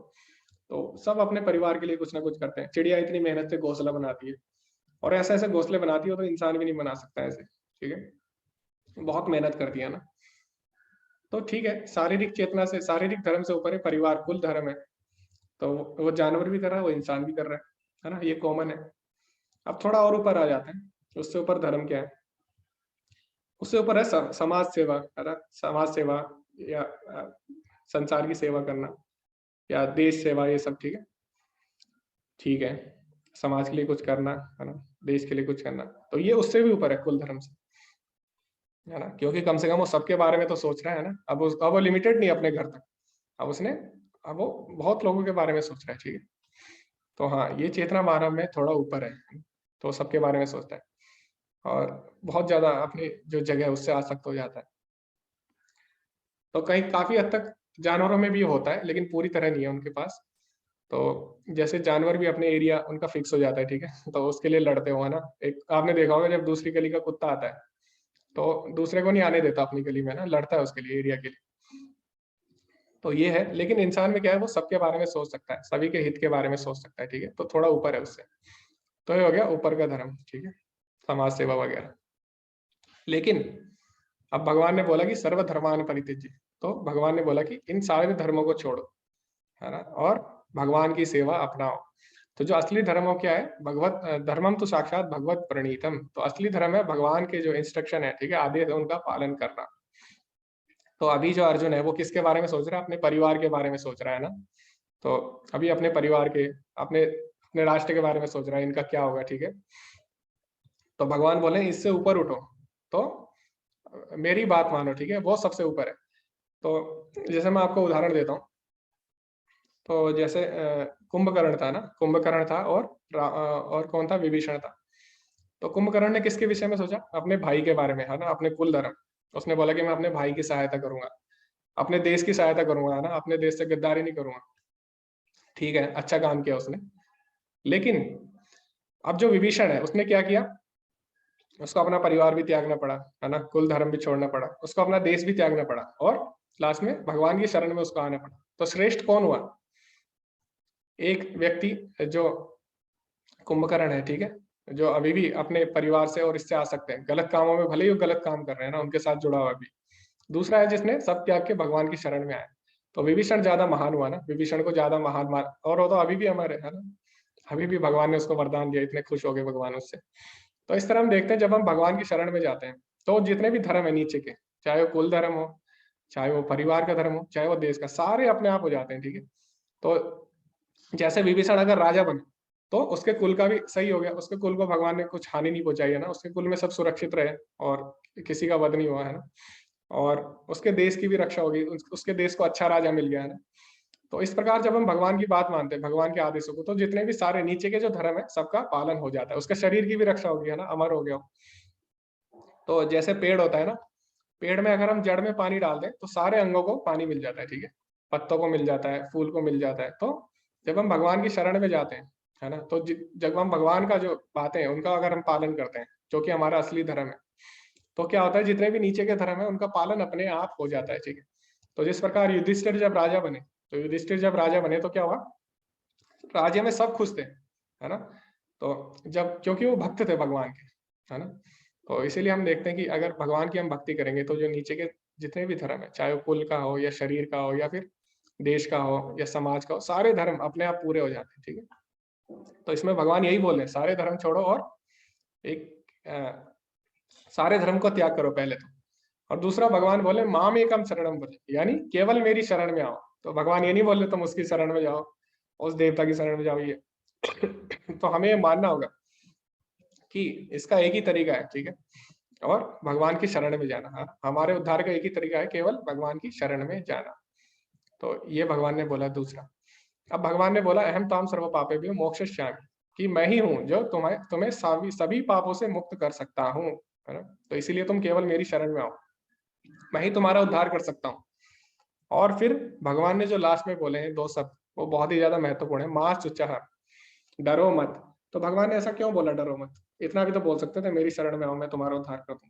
तो सब अपने परिवार के लिए कुछ ना कुछ करते हैं। चिड़िया इतनी मेहनत से घोंसला बनाती है, और ऐसे ऐसे घोंसले बनाती हो तो इंसान भी नहीं बना सकता ऐसे। ठीक है, बहुत मेहनत करती है ना। तो ठीक है, शारीरिक चेतना से, शारीरिक धर्म से ऊपर है परिवार, कुल धर्म है। तो वो जानवर भी कर रहा है, वो इंसान भी कर रहा है ना, ये कॉमन है। अब थोड़ा और ऊपर आ जाते हैं, उससे ऊपर धर्म क्या है, उससे ऊपर है समाज सेवा, है ना। समाज सेवा या संसार की सेवा करना, या देश सेवा, ये सब ठीक है। ठीक है, समाज के लिए कुछ करना, है ना, देश के लिए कुछ करना, तो ये उससे भी ऊपर है कुल धर्म से, है ना। क्योंकि कम से कम वो सबके बारे में तो सोच रहा है ना। अब वो लिमिटेड नहीं है अपने घर तक, अब उसने, अब वो बहुत लोगों के बारे में सोच रहा है। ठीक है, तो हाँ, ये चेतना मानव में थोड़ा ऊपर है, तो सबके बारे में सोचता है और बहुत ज्यादा अपनी जो जगह है उससे आसक्त हो जाता है। तो कहीं काफी हद तक जानवरों में भी होता है, लेकिन पूरी तरह नहीं है उनके पास। तो जैसे जानवर भी अपने एरिया उनका फिक्स हो जाता है, ठीक है, तो उसके लिए लड़ते हो, है ना। एक आपने देखा होगा, जब दूसरी गली का कुत्ता आता है तो दूसरे को नहीं आने देता अपनी गली में ना, लड़ता है उसके लिए, एरिया के लिए। तो ये है, लेकिन इंसान में क्या है, वो सबके बारे में सोच सकता है, सभी के हित के बारे में सोच सकता है। ठीक है, तो थोड़ा ऊपर है उससे। तो ये हो गया ऊपर का धर्म, ठीक है, समाज सेवा वगैरह। लेकिन अब भगवान ने बोला कि सर्वधर्मान परित्यज्य, तो भगवान ने बोला कि इन सारे धर्मों को छोड़ो, है ना, और भगवान की सेवा अपनाओ। तो जो असली धर्म हो क्या है, भगवत धर्मम तो साक्षात भगवत प्रणीतम। तो असली धर्म है भगवान के जो इंस्ट्रक्शन है, ठीक है, आदेश है, उनका पालन करना। तो अभी जो अर्जुन है वो किसके बारे में सोच रहा है, अपने परिवार के बारे में सोच रहा है ना। तो अभी अपने परिवार के, अपने अपने राष्ट्र के बारे में सोच रहा है, इनका क्या होगा। ठीक है, तो भगवान बोले इससे ऊपर उठो, तो मेरी बात मानो, ठीक है, वो सबसे ऊपर है। तो जैसे मैं आपको उदाहरण देता हूँ। तो जैसे कुंभकर्ण था ना, कुंभकर्ण था और और कौन था, विभीषण था। तो कुंभकर्ण ने किसके विषय में सोचा, अपने भाई के बारे में, है ना, अपने कुल धर्म। उसने बोला कि मैं अपने भाई की सहायता करूंगा, अपने देश की सहायता करूंगा, है ना, अपने देश से गद्दारी नहीं करूंगा। ठीक है, अच्छा काम किया उसने। लेकिन अब जो विभीषण है उसने क्या किया, उसको अपना परिवार भी त्यागना पड़ा, है ना, कुल धर्म भी छोड़ना पड़ा, उसको अपना देश भी त्यागना पड़ा, और लास्ट में भगवान की शरण में उसको आना पड़ा। तो श्रेष्ठ कौन हुआ? एक व्यक्ति जो कुंभकर्ण है, ठीक है, जो अभी भी अपने परिवार से और इससे आ सकते हैं, गलत कामों में भले ही वो गलत काम कर रहे हैं ना, उनके साथ जुड़ा हुआ भी। दूसरा है जिसने सब त्याग के भगवान की शरण में आया। तो विभीषण ज्यादा महान हुआ ना, विभीषण को ज्यादा महान मान, और वो तो अभी भी हमारे, है ना, अभी भी भगवान ने उसको वरदान दिया, इतने खुश हो गए भगवान उससे। तो इस तरह हम देखते हैं, जब हम भगवान की शरण में जाते हैं तो जितने भी धर्म है नीचे के, चाहे वो कुल धर्म हो, चाहे वो परिवार का धर्म हो, चाहे वो देश का, सारे अपने आप हो जाते हैं, ठीक है। तो जैसे विभीषण अगर राजा बने तो उसके कुल का भी सही हो गया, उसके कुल को भगवान ने कुछ हानि नहीं पहुंचाई, है ना, उसके कुल में सब सुरक्षित रहे और किसी का वध नहीं हुआ, है ना, और उसके देश की भी रक्षा होगी, उसके देश को अच्छा राजा मिल गया, है ना। तो इस प्रकार जब हम भगवान की बात मानते हैं, भगवान के आदेशों को, तो जितने भी सारे नीचे के जो धर्म है सबका पालन हो जाता है, उसके शरीर की भी रक्षा होगी, है ना, अमर हो गया। तो जैसे पेड़ होता है ना, पेड़ में अगर हम जड़ में पानी डाल दें तो सारे अंगों को पानी मिल जाता है, ठीक है, पत्तों को मिल जाता है, फूल को मिल जाता है। तो जब हम भगवान की शरण में जाते हैं, है ना, तो जब हम भगवान का जो बातें हैं उनका अगर हम पालन करते हैं, जो कि हमारा असली धर्म है, तो क्या होता है, जितने भी नीचे के धर्म है उनका पालन अपने आप हो जाता है, ठीक है। तो जिस प्रकार युधिष्ठिर जब राजा बने, तो युधिष्ठिर जब राजा बने तो क्या हुआ, राज्य में सब खुश थे, है ना। तो जब, क्योंकि वो भक्त थे भगवान के, है ना, तो इसीलिए हम देखते हैं कि अगर भगवान की हम भक्ति करेंगे तो जो नीचे के जितने भी धर्म है, चाहे वो कुल का हो या शरीर का हो या फिर देश का हो या समाज का हो, सारे धर्म अपने आप पूरे हो जाते हैं, ठीक है। तो इसमें भगवान यही बोल रहे हैं, सारे धर्म छोड़ो और एक सारे धर्म को त्याग करो पहले तो। और दूसरा भगवान बोले माम एकम शरणम बोले, यानी केवल मेरी शरण में आओ। तो भगवान ये नहीं बोले तुम उसकी शरण में जाओ, उस देवता की शरण में जाओ, ये तो हमें ये मानना होगा कि इसका एक ही तरीका है, ठीक है, और भगवान की शरण में जाना। हाँ, हमारे उद्धार का एक ही तरीका है, केवल भगवान की शरण में जाना। तो ये भगवान ने बोला दूसरा। अब भगवान ने बोला अहम ताम सर्व पापे भी मोक्षयिष्यामि, कि मैं ही हूं जो तुम्हें तुम्हें सभी पापों से मुक्त कर सकता हूँ, है ना। तो इसीलिए तुम केवल मेरी शरण में आओ, मैं ही तुम्हारा उद्धार कर सकता हूँ। और फिर भगवान ने जो लास्ट में बोले हैं दो शब्द, वो बहुत ही ज्यादा महत्वपूर्ण है, मां चुच्चाहा, डरो मत। तो भगवान ने ऐसा क्यों बोला डरो मत? इतना भी तो बोल सकते थे मेरी शरण में आओ मैं तुम्हारा उद्धार कर दूं।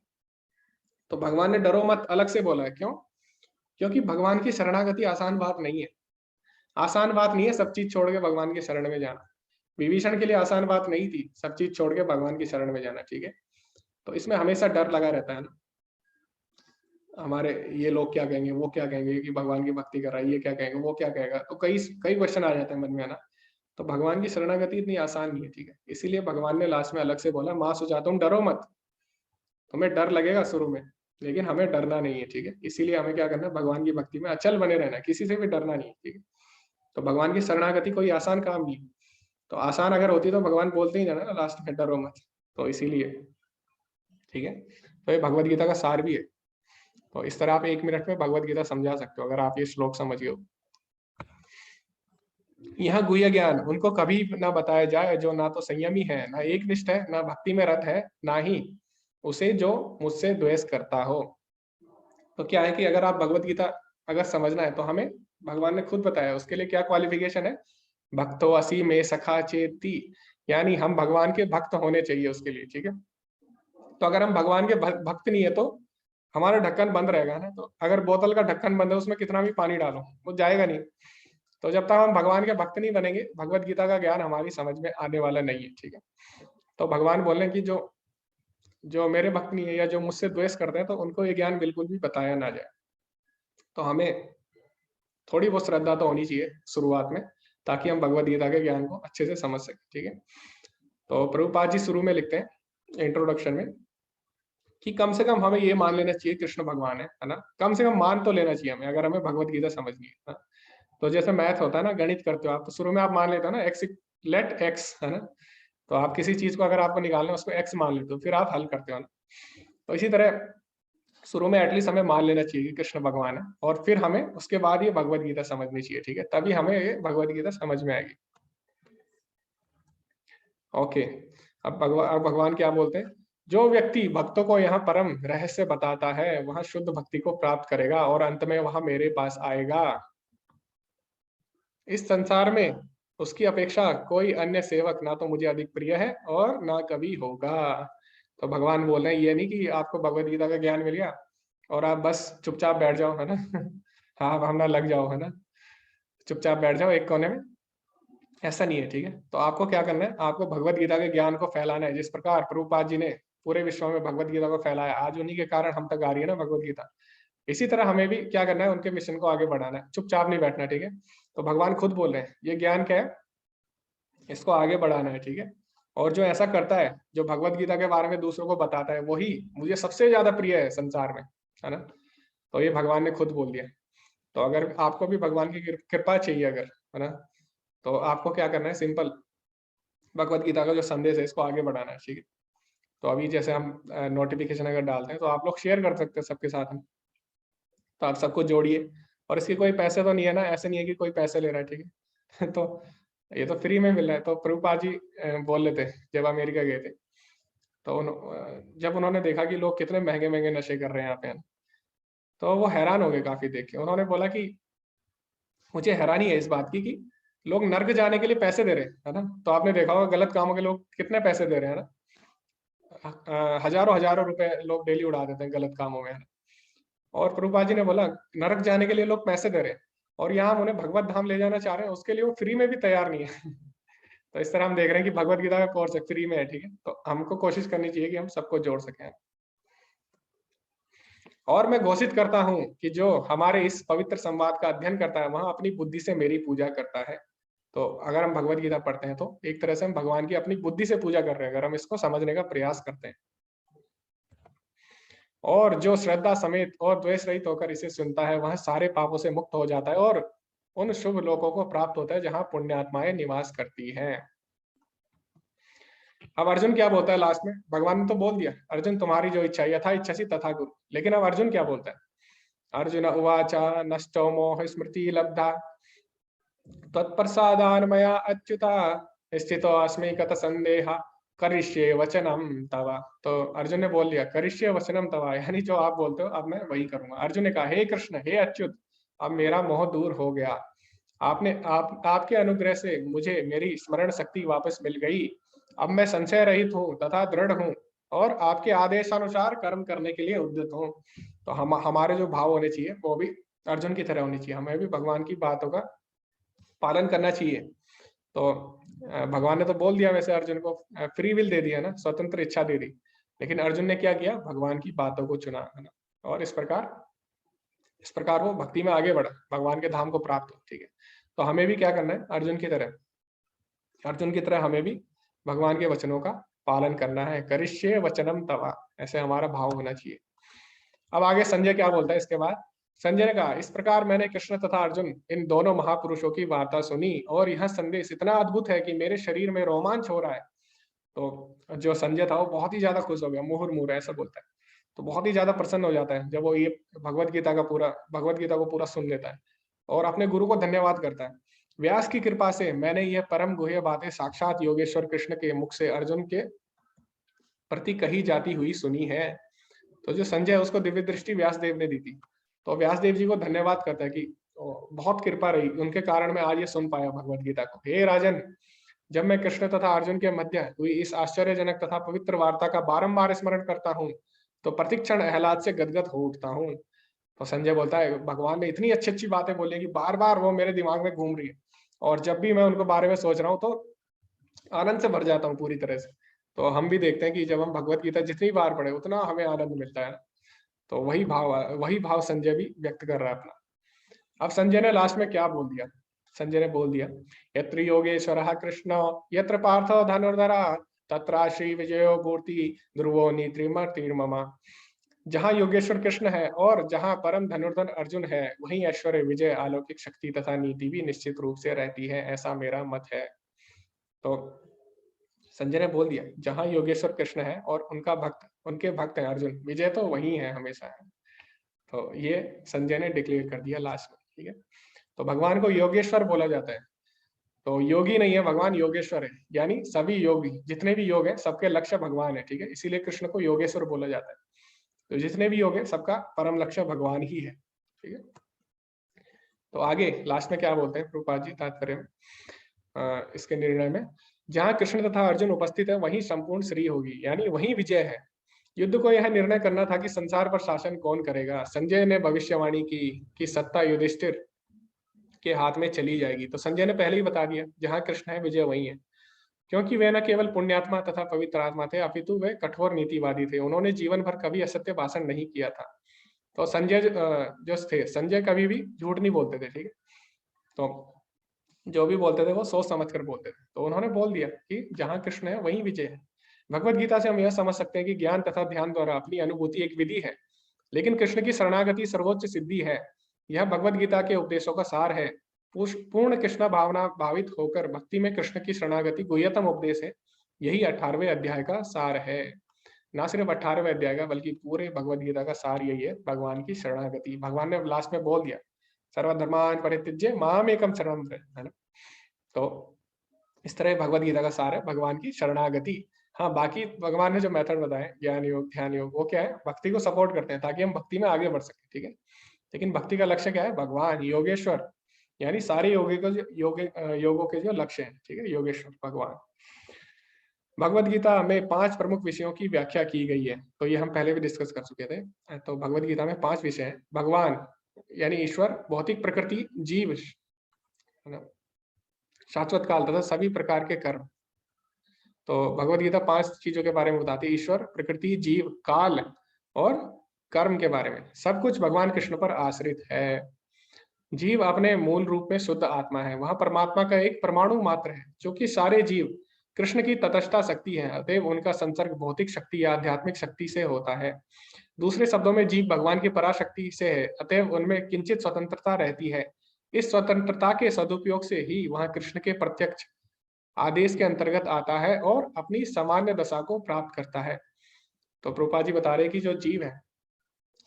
तो भगवान ने डरो मत अलग से बोला है, क्यों? क्योंकि भगवान की शरणागति आसान बात नहीं है। आसान बात नहीं है सब चीज छोड़ के भगवान की शरण में जाना। विभीषण के लिए आसान बात नहीं थी सब चीज छोड़ के भगवान की शरण में जाना, ठीक है। तो इसमें हमेशा डर लगा रहता है ना, हमारे ये लोग क्या कहेंगे, वो क्या कहेंगे, कि भगवान की भक्ति कर रहा है, ये क्या कहेंगे, वो क्या कहेगा, तो कई कई क्वेश्चन आ जाते हैं मन में, है ना। तो भगवान की शरणागति इतनी आसान नहीं है, ठीक है। इसीलिए भगवान ने लास्ट में अलग से बोला मां सुजातुम डरो मत। तुम्हें डर लगेगा शुरू में, लेकिन हमें डरना नहीं है, ठीक है। इसीलिए हमें क्या करना है, भगवान की भक्ति में अचल बने रहना है, किसी से भी डरना नहीं है, ठीक है। तो भगवान की शरणागति कोई आसान काम नहीं है। तो आसान अगर होती तो भगवान बोलते ही ना लास्ट में डरो मत। तो इसीलिए, ठीक है। तो ये भगवत गीता का सार भी है। तो इस तरह आप 1 मिनट में भगवत गीता समझा सकते हो अगर आप ये श्लोक समझ गए हो। यह गुह्य ज्ञान उनको कभी ना बताया जाए जो ना तो संयमी है, ना एक निष्ठ है, ना भक्ति में रत है, ना ही उसे जो मुझसे द्वेष करता हो। तो क्या है कि अगर आप भगवत गीता अगर समझना है तो हमें, भगवान ने खुद बताया उसके लिए क्या क्वालिफिकेशन है, भक्तो असी में सखा चेती, यानी हम भगवान के भक्त होने चाहिए उसके लिए, ठीक है। तो अगर हम भगवान के भक्त नहीं है तो हमारा ढक्कन बंद रहेगा ना। तो अगर बोतल का ढक्कन बंद है उसमें कितना भी पानी डालो वो जाएगा नहीं। तो जब तक हम भगवान के भक्त नहीं बनेंगे भगवत गीता का ज्ञान हमारी समझ में आने वाला नहीं है, ठीक है। तो भगवान बोल रहे हैं कि जो जो मेरे भक्त नहीं है या जो मुझसे द्वेष करते हैं तो उनको ये ज्ञान बिल्कुल भी बताया ना जाए। तो हमें थोड़ी बहुत श्रद्धा तो होनी चाहिए शुरुआत में, ताकि हम भगवत गीता के ज्ञान को अच्छे से समझ सकें, ठीक है। तो प्रभुपाद जी शुरू में लिखते हैं इंट्रोडक्शन में कि कम से कम हमें ये मान लेना चाहिए कृष्ण भगवान है ना, कम से कम मान तो लेना चाहिए हमें अगर हमें भगवत गीता समझनी है ना। तो जैसे मैथ होता है ना, गणित करते हो आप, तो शुरू में आप मान लेते हो ना एक्स, लेट एक्स, है ना। तो आप किसी चीज को अगर आपको निकालना है उसको एक्स मान लेते हो, फिर आप हल करते हो ना। तो इसी तरह शुरू में एटलीस्ट हमें मान लेना चाहिए कि कृष्ण भगवान है, और फिर हमें उसके बाद ये भगवत गीता समझनी चाहिए, ठीक है, तभी हमें ये भगवत गीता समझ में आएगी। ओके। अब भगवान क्या बोलते हैं, जो व्यक्ति भक्तों को यहाँ परम रहस्य बताता है वह शुद्ध भक्ति को प्राप्त करेगा और अंत में वह मेरे पास आएगा। इस संसार में उसकी अपेक्षा कोई अन्य सेवक ना तो मुझे अधिक प्रिय है और ना कभी होगा। तो भगवान बोल रहे हैं ये नहीं कि आपको भगवत गीता का ज्ञान मिल गया और आप बस चुपचाप बैठ जाओ, है ना। हाँ, आप हम ना लग जाओ, है ना, चुपचाप बैठ जाओ एक कोने में, ऐसा नहीं है, ठीक है। तो आपको क्या करना है, आपको भगवत गीता के ज्ञान को फैलाना है, जिस प्रकार प्रभुपाद जी ने पूरे विश्व में भगवत गीता को फैलाया, आज उन्हीं के कारण हम तक आ रही है ना भगवत गीता। इसी तरह हमें भी क्या करना है, उनके मिशन को आगे बढ़ाना है, चुपचाप नहीं बैठना, ठीक है। तो भगवान खुद बोल रहे हैं ये ज्ञान क्या है, इसको आगे बढ़ाना है, ठीक है। और जो ऐसा करता है, जो भगवत गीता के बारे में दूसरों को बताता है, वही मुझे सबसे ज्यादा प्रिय है संसार में, है ना। तो ये भगवान ने खुद बोल दिया। तो अगर आपको भी भगवान की कृपा चाहिए अगर, है ना, तो आपको क्या करना है, सिंपल भगवत गीता का जो संदेश है इसको आगे बढ़ाना है, ठीक है। तो अभी जैसे हम नोटिफिकेशन अगर डालते हैं तो आप लोग शेयर कर सकते हैं सबके साथ में, तो आप सबको जोड़िए। और इसके कोई पैसे तो नहीं है ना, ऐसे नहीं है कि कोई पैसे ले रहा है, ठीक है। तो ये तो फ्री में मिल रहा है। तो प्रभुपाद जी बोल रहे थे जब अमेरिका गए थे, तो जब उन्होंने देखा कि लोग कितने महंगे महंगे नशे कर रहे हैं यहाँ पे, तो वो हैरान हो गए काफी देख के। उन्होंने बोला कि मुझे हैरानी है इस बात की कि लोग नर्क जाने के लिए पैसे दे रहे हैं, है ना। तो आपने देखा होगा गलत कामों के लोग कितने पैसे दे रहे हैं ना, हजारों हजारों रुपए लोग डेली उड़ा देते हैं गलत कामों में, है ना। और प्रभुपाद जी ने बोला नरक जाने के लिए लोग पैसे दे रहे हैं, और यहाँ हम उन्हें भगवत धाम ले जाना चाह रहे हैं, उसके लिए वो फ्री में भी तैयार नहीं है। तो इस तरह हम देख रहे हैं कि भगवत गीता का कोर्स फ्री में है, ठीक है। तो हमको कोशिश करनी चाहिए कि हम सबको जोड़ सकें। और मैं घोषित करता हूँ कि जो हमारे इस पवित्र संवाद का अध्ययन करता है वह अपनी बुद्धि से मेरी पूजा करता है। तो अगर हम भगवत गीता पढ़ते हैं तो एक तरह से हम भगवान की अपनी बुद्धि से पूजा कर रहे हैं, अगर हम इसको समझने का प्रयास करते हैं। और जो श्रद्धा समेत और द्वेष रहित होकर इसे सुनता है वह सारे पापों से मुक्त हो जाता है और उन शुभ लोकों को प्राप्त होता है जहां पुण्यात्माएं निवास करती हैं। अब अर्जुन क्या बोलता है लास्ट में, भगवान ने तो बोल दिया अर्जुन तुम्हारी जो इच्छा यथा इच्छसी तथा गुरु, लेकिन अब अर्जुन क्या बोलता है, अर्जुन उवाचा नष्टो मोह स्मृति लब्धा तत्प्रसादान मया अच्युता स्थितो अस्मि गत संदेह करिष्ये वचनम तवा। तो अर्जुन ने बोल दिया करिष्ये वचनम तवा, यानी जो आप बोलते हो अब मैं वही करूंगा। अर्जुन ने कहा हे कृष्ण हे अच्युत, अब मेरा मोह दूर हो गया, आपके अनुग्रह से मुझे मेरी स्मरण शक्ति वापस मिल गई। अब मैं संशय रहित हूँ तथा दृढ़ हूँ और आपके आदेशानुसार कर्म करने के लिए उद्यत हूँ। तो हमारे जो भाव होने चाहिए वो भी अर्जुन की तरह होनी चाहिए, हमें भी भगवान की बातों का पालन करना चाहिए। तो भगवान ने तो बोल दिया वैसे अर्जुन को, फ्री विल दे दिया ना, स्वतंत्र इच्छा दे दी, लेकिन अर्जुन ने क्या किया, भगवान की बातों को चुना, है ना। और इस प्रकार वो भक्ति में आगे बढ़ा, भगवान के धाम को प्राप्त हो, ठीक है। तो हमें भी क्या करना है, अर्जुन की तरह हमें भी भगवान के वचनों का पालन करना है। करिष्ये वचनम तवा, ऐसे हमारा भाव होना चाहिए। अब आगे संजय क्या बोलता है इसके बाद, संजय ने कहा इस प्रकार मैंने कृष्ण तथा अर्जुन इन दोनों महापुरुषों की वार्ता सुनी और यह संदेश इतना अद्भुत है कि मेरे शरीर में रोमांच हो रहा है। तो जो संजय था वो बहुत ही ज्यादा खुश हो गया, मुहुर्मुहु ऐसा बोलता है। तो बहुत ही ज्यादा प्रसन्न हो जाता है जब वो ये भगवत गीता को पूरा सुन लेता है और अपने गुरु को धन्यवाद करता है। व्यास की कृपा से मैंने यह परम गुह्य बातें साक्षात योगेश्वर कृष्ण के मुख से अर्जुन के प्रति कही जाती हुई सुनी है। तो जो संजय है उसको दिव्य दृष्टि व्यासदेव ने दी थी। तो व्यासदेव जी को धन्यवाद करता है कि बहुत कृपा रही, उनके कारण मैं आज ये सुन पाया भगवत गीता को। हे राजन, जब मैं कृष्ण तथा अर्जुन के मध्य हुई इस आश्चर्यजनक तथा पवित्र वार्ता का बारंबार स्मरण करता हूँ तो प्रतिक्षण आह्लाद से गदगद हो उठता हूँ। तो संजय बोलता है भगवान ने इतनी अच्छी अच्छी बातें बोली कि बार बार वो मेरे दिमाग में घूम रही है, और जब भी मैं उनको बारे में सोच रहा हूँ तो आनंद से भर जाता हूँ पूरी तरह से। तो हम भी देखते हैं कि जब हम भगवत गीता जितनी बार पढ़े उतना हमें आनंद मिलता है। तो वही भाव संजय भी व्यक्त कर रहा है अपना। अब संजय ने लास्ट में क्या बोल दिया, संजय ने बोल दिया यत्र योगेश्वरः कृष्ण यत्र पार्थो धनुर्धरा तत्र श्री विजयो मूर्ति ध्रुवो नीतिर्मतिर्मम। जहाँ योगेश्वर कृष्ण है और जहाँ परम धनुर्धर अर्जुन है वहीं ऐश्वर्य विजय अलौकिक शक्ति तथा नीति भी निश्चित रूप से रहती है, ऐसा मेरा मत है। तो संजय ने बोल दिया जहाँ योगेश्वर कृष्ण है और उनके भक्त हैं अर्जुन, विजय तो वही है, हमेशा है। तो ये संजय ने डिक्लेयर कर दिया लास्ट में, ठीक है। तो भगवान को योगेश्वर बोला जाता है। तो योगी नहीं है भगवान, योगेश्वर है, यानी सभी योगी जितने भी योग है सबके लक्ष्य भगवान है, ठीक है। इसीलिए कृष्ण को योगेश्वर बोला जाता है। तो जितने भी योग है सबका परम लक्ष्य भगवान ही है, ठीक है। तो आगे लास्ट में क्या बोलते हैं प्रभुपाद जी तात्पर्य में इसके निर्णय में, जहाँ कृष्ण तथा अर्जुन उपस्थित है वहीं संपूर्ण श्री होगी, यानी वहीं विजय है। युद्ध को यह निर्णय करना था कि संसार पर शासन कौन करेगा। संजय ने भविष्यवाणी की कि सत्ता युधिष्ठिर के हाथ में चली जाएगी। तो संजय ने पहले ही बता दिया, जहाँ कृष्ण है विजय वहीं है, क्योंकि वे न केवल पुण्यात्मा तथा पवित्र आत्मा थे, अपितु वे कठोर नीतिवादी थे। उन्होंने जीवन भर कभी असत्य भाषण नहीं किया था। तो संजय जो थे, संजय कभी भी झूठ नहीं बोलते थे, ठीक है। तो जो भी बोलते थे वो सोच समझ कर बोलते थे। तो उन्होंने बोल दिया कि जहाँ कृष्ण है वहीं विजय है। भगवत गीता से हम यह समझ सकते हैं कि ज्ञान तथा ध्यान द्वारा अपनी अनुभूति एक विधि है, लेकिन कृष्ण की शरणागति सर्वोच्च सिद्धि है। यह भगवत गीता के उपदेशों का सार है। पूर्ण कृष्ण भावना भावित होकर भक्ति में कृष्ण की शरणागति गुह्यतम उपदेश है। यही 18वें अध्याय का सार है। ना सिर्फ 18वें अध्याय का, बल्कि पूरे भगवत गीता का सार यही है, भगवान की शरणागति। भगवान ने लास्ट में बोल दिया, सर्वधर्मान परित्यज्य माम एकम शरणं व्रज, है ना। तो इस तरह भगवत गीता का सार है भगवान की शरणागति। हाँ, बाकी भगवान ने जो मेथड बताए, ज्ञान योग, ध्यान योग, वो क्या है, भक्ति को सपोर्ट करते हैं ताकि हम भक्ति में आगे बढ़ सके, ठीक है। लेकिन भक्ति का लक्ष्य क्या है, भगवान योगेश्वर, यानी सारे योगों के जो लक्ष्य हैं, ठीक है, योगेश्वर भगवान। भगवत गीता में 5 प्रमुख विषयों की व्याख्या की गई है। तो ये हम पहले भी डिस्कस कर चुके थे। तो भगवत गीता में 5 विषय हैं। भगवान यानी ईश्वर, भौतिक प्रकृति, जीव, है ना, शाश्वत काल तथा सभी प्रकार के कर्म। तो भगवत गीता 5 चीजों के बारे में बताती है, ईश्वर, प्रकृति, जीव, काल और कर्म के बारे में। सब कुछ भगवान कृष्ण पर आश्रित है। जीव अपने मूल रूप में शुद्ध आत्मा है, वह परमात्मा का एक परमाणु मात्र है, जो कि सारे जीव कृष्ण की तटस्था शक्ति है। अतएव उनका संसर्ग भौतिक शक्ति या आध्यात्मिक शक्ति से होता है। दूसरे शब्दों में जीव भगवान की पराशक्ति से है, अतएव उनमें किंचित स्वतंत्रता रहती है। इस स्वतंत्रता के सदुपयोग से ही वह कृष्ण के प्रत्यक्ष आदेश के अंतर्गत आता है और अपनी सामान्य दशा को प्राप्त करता है। तो प्रभुपाद जी बता रहे कि जो जीव है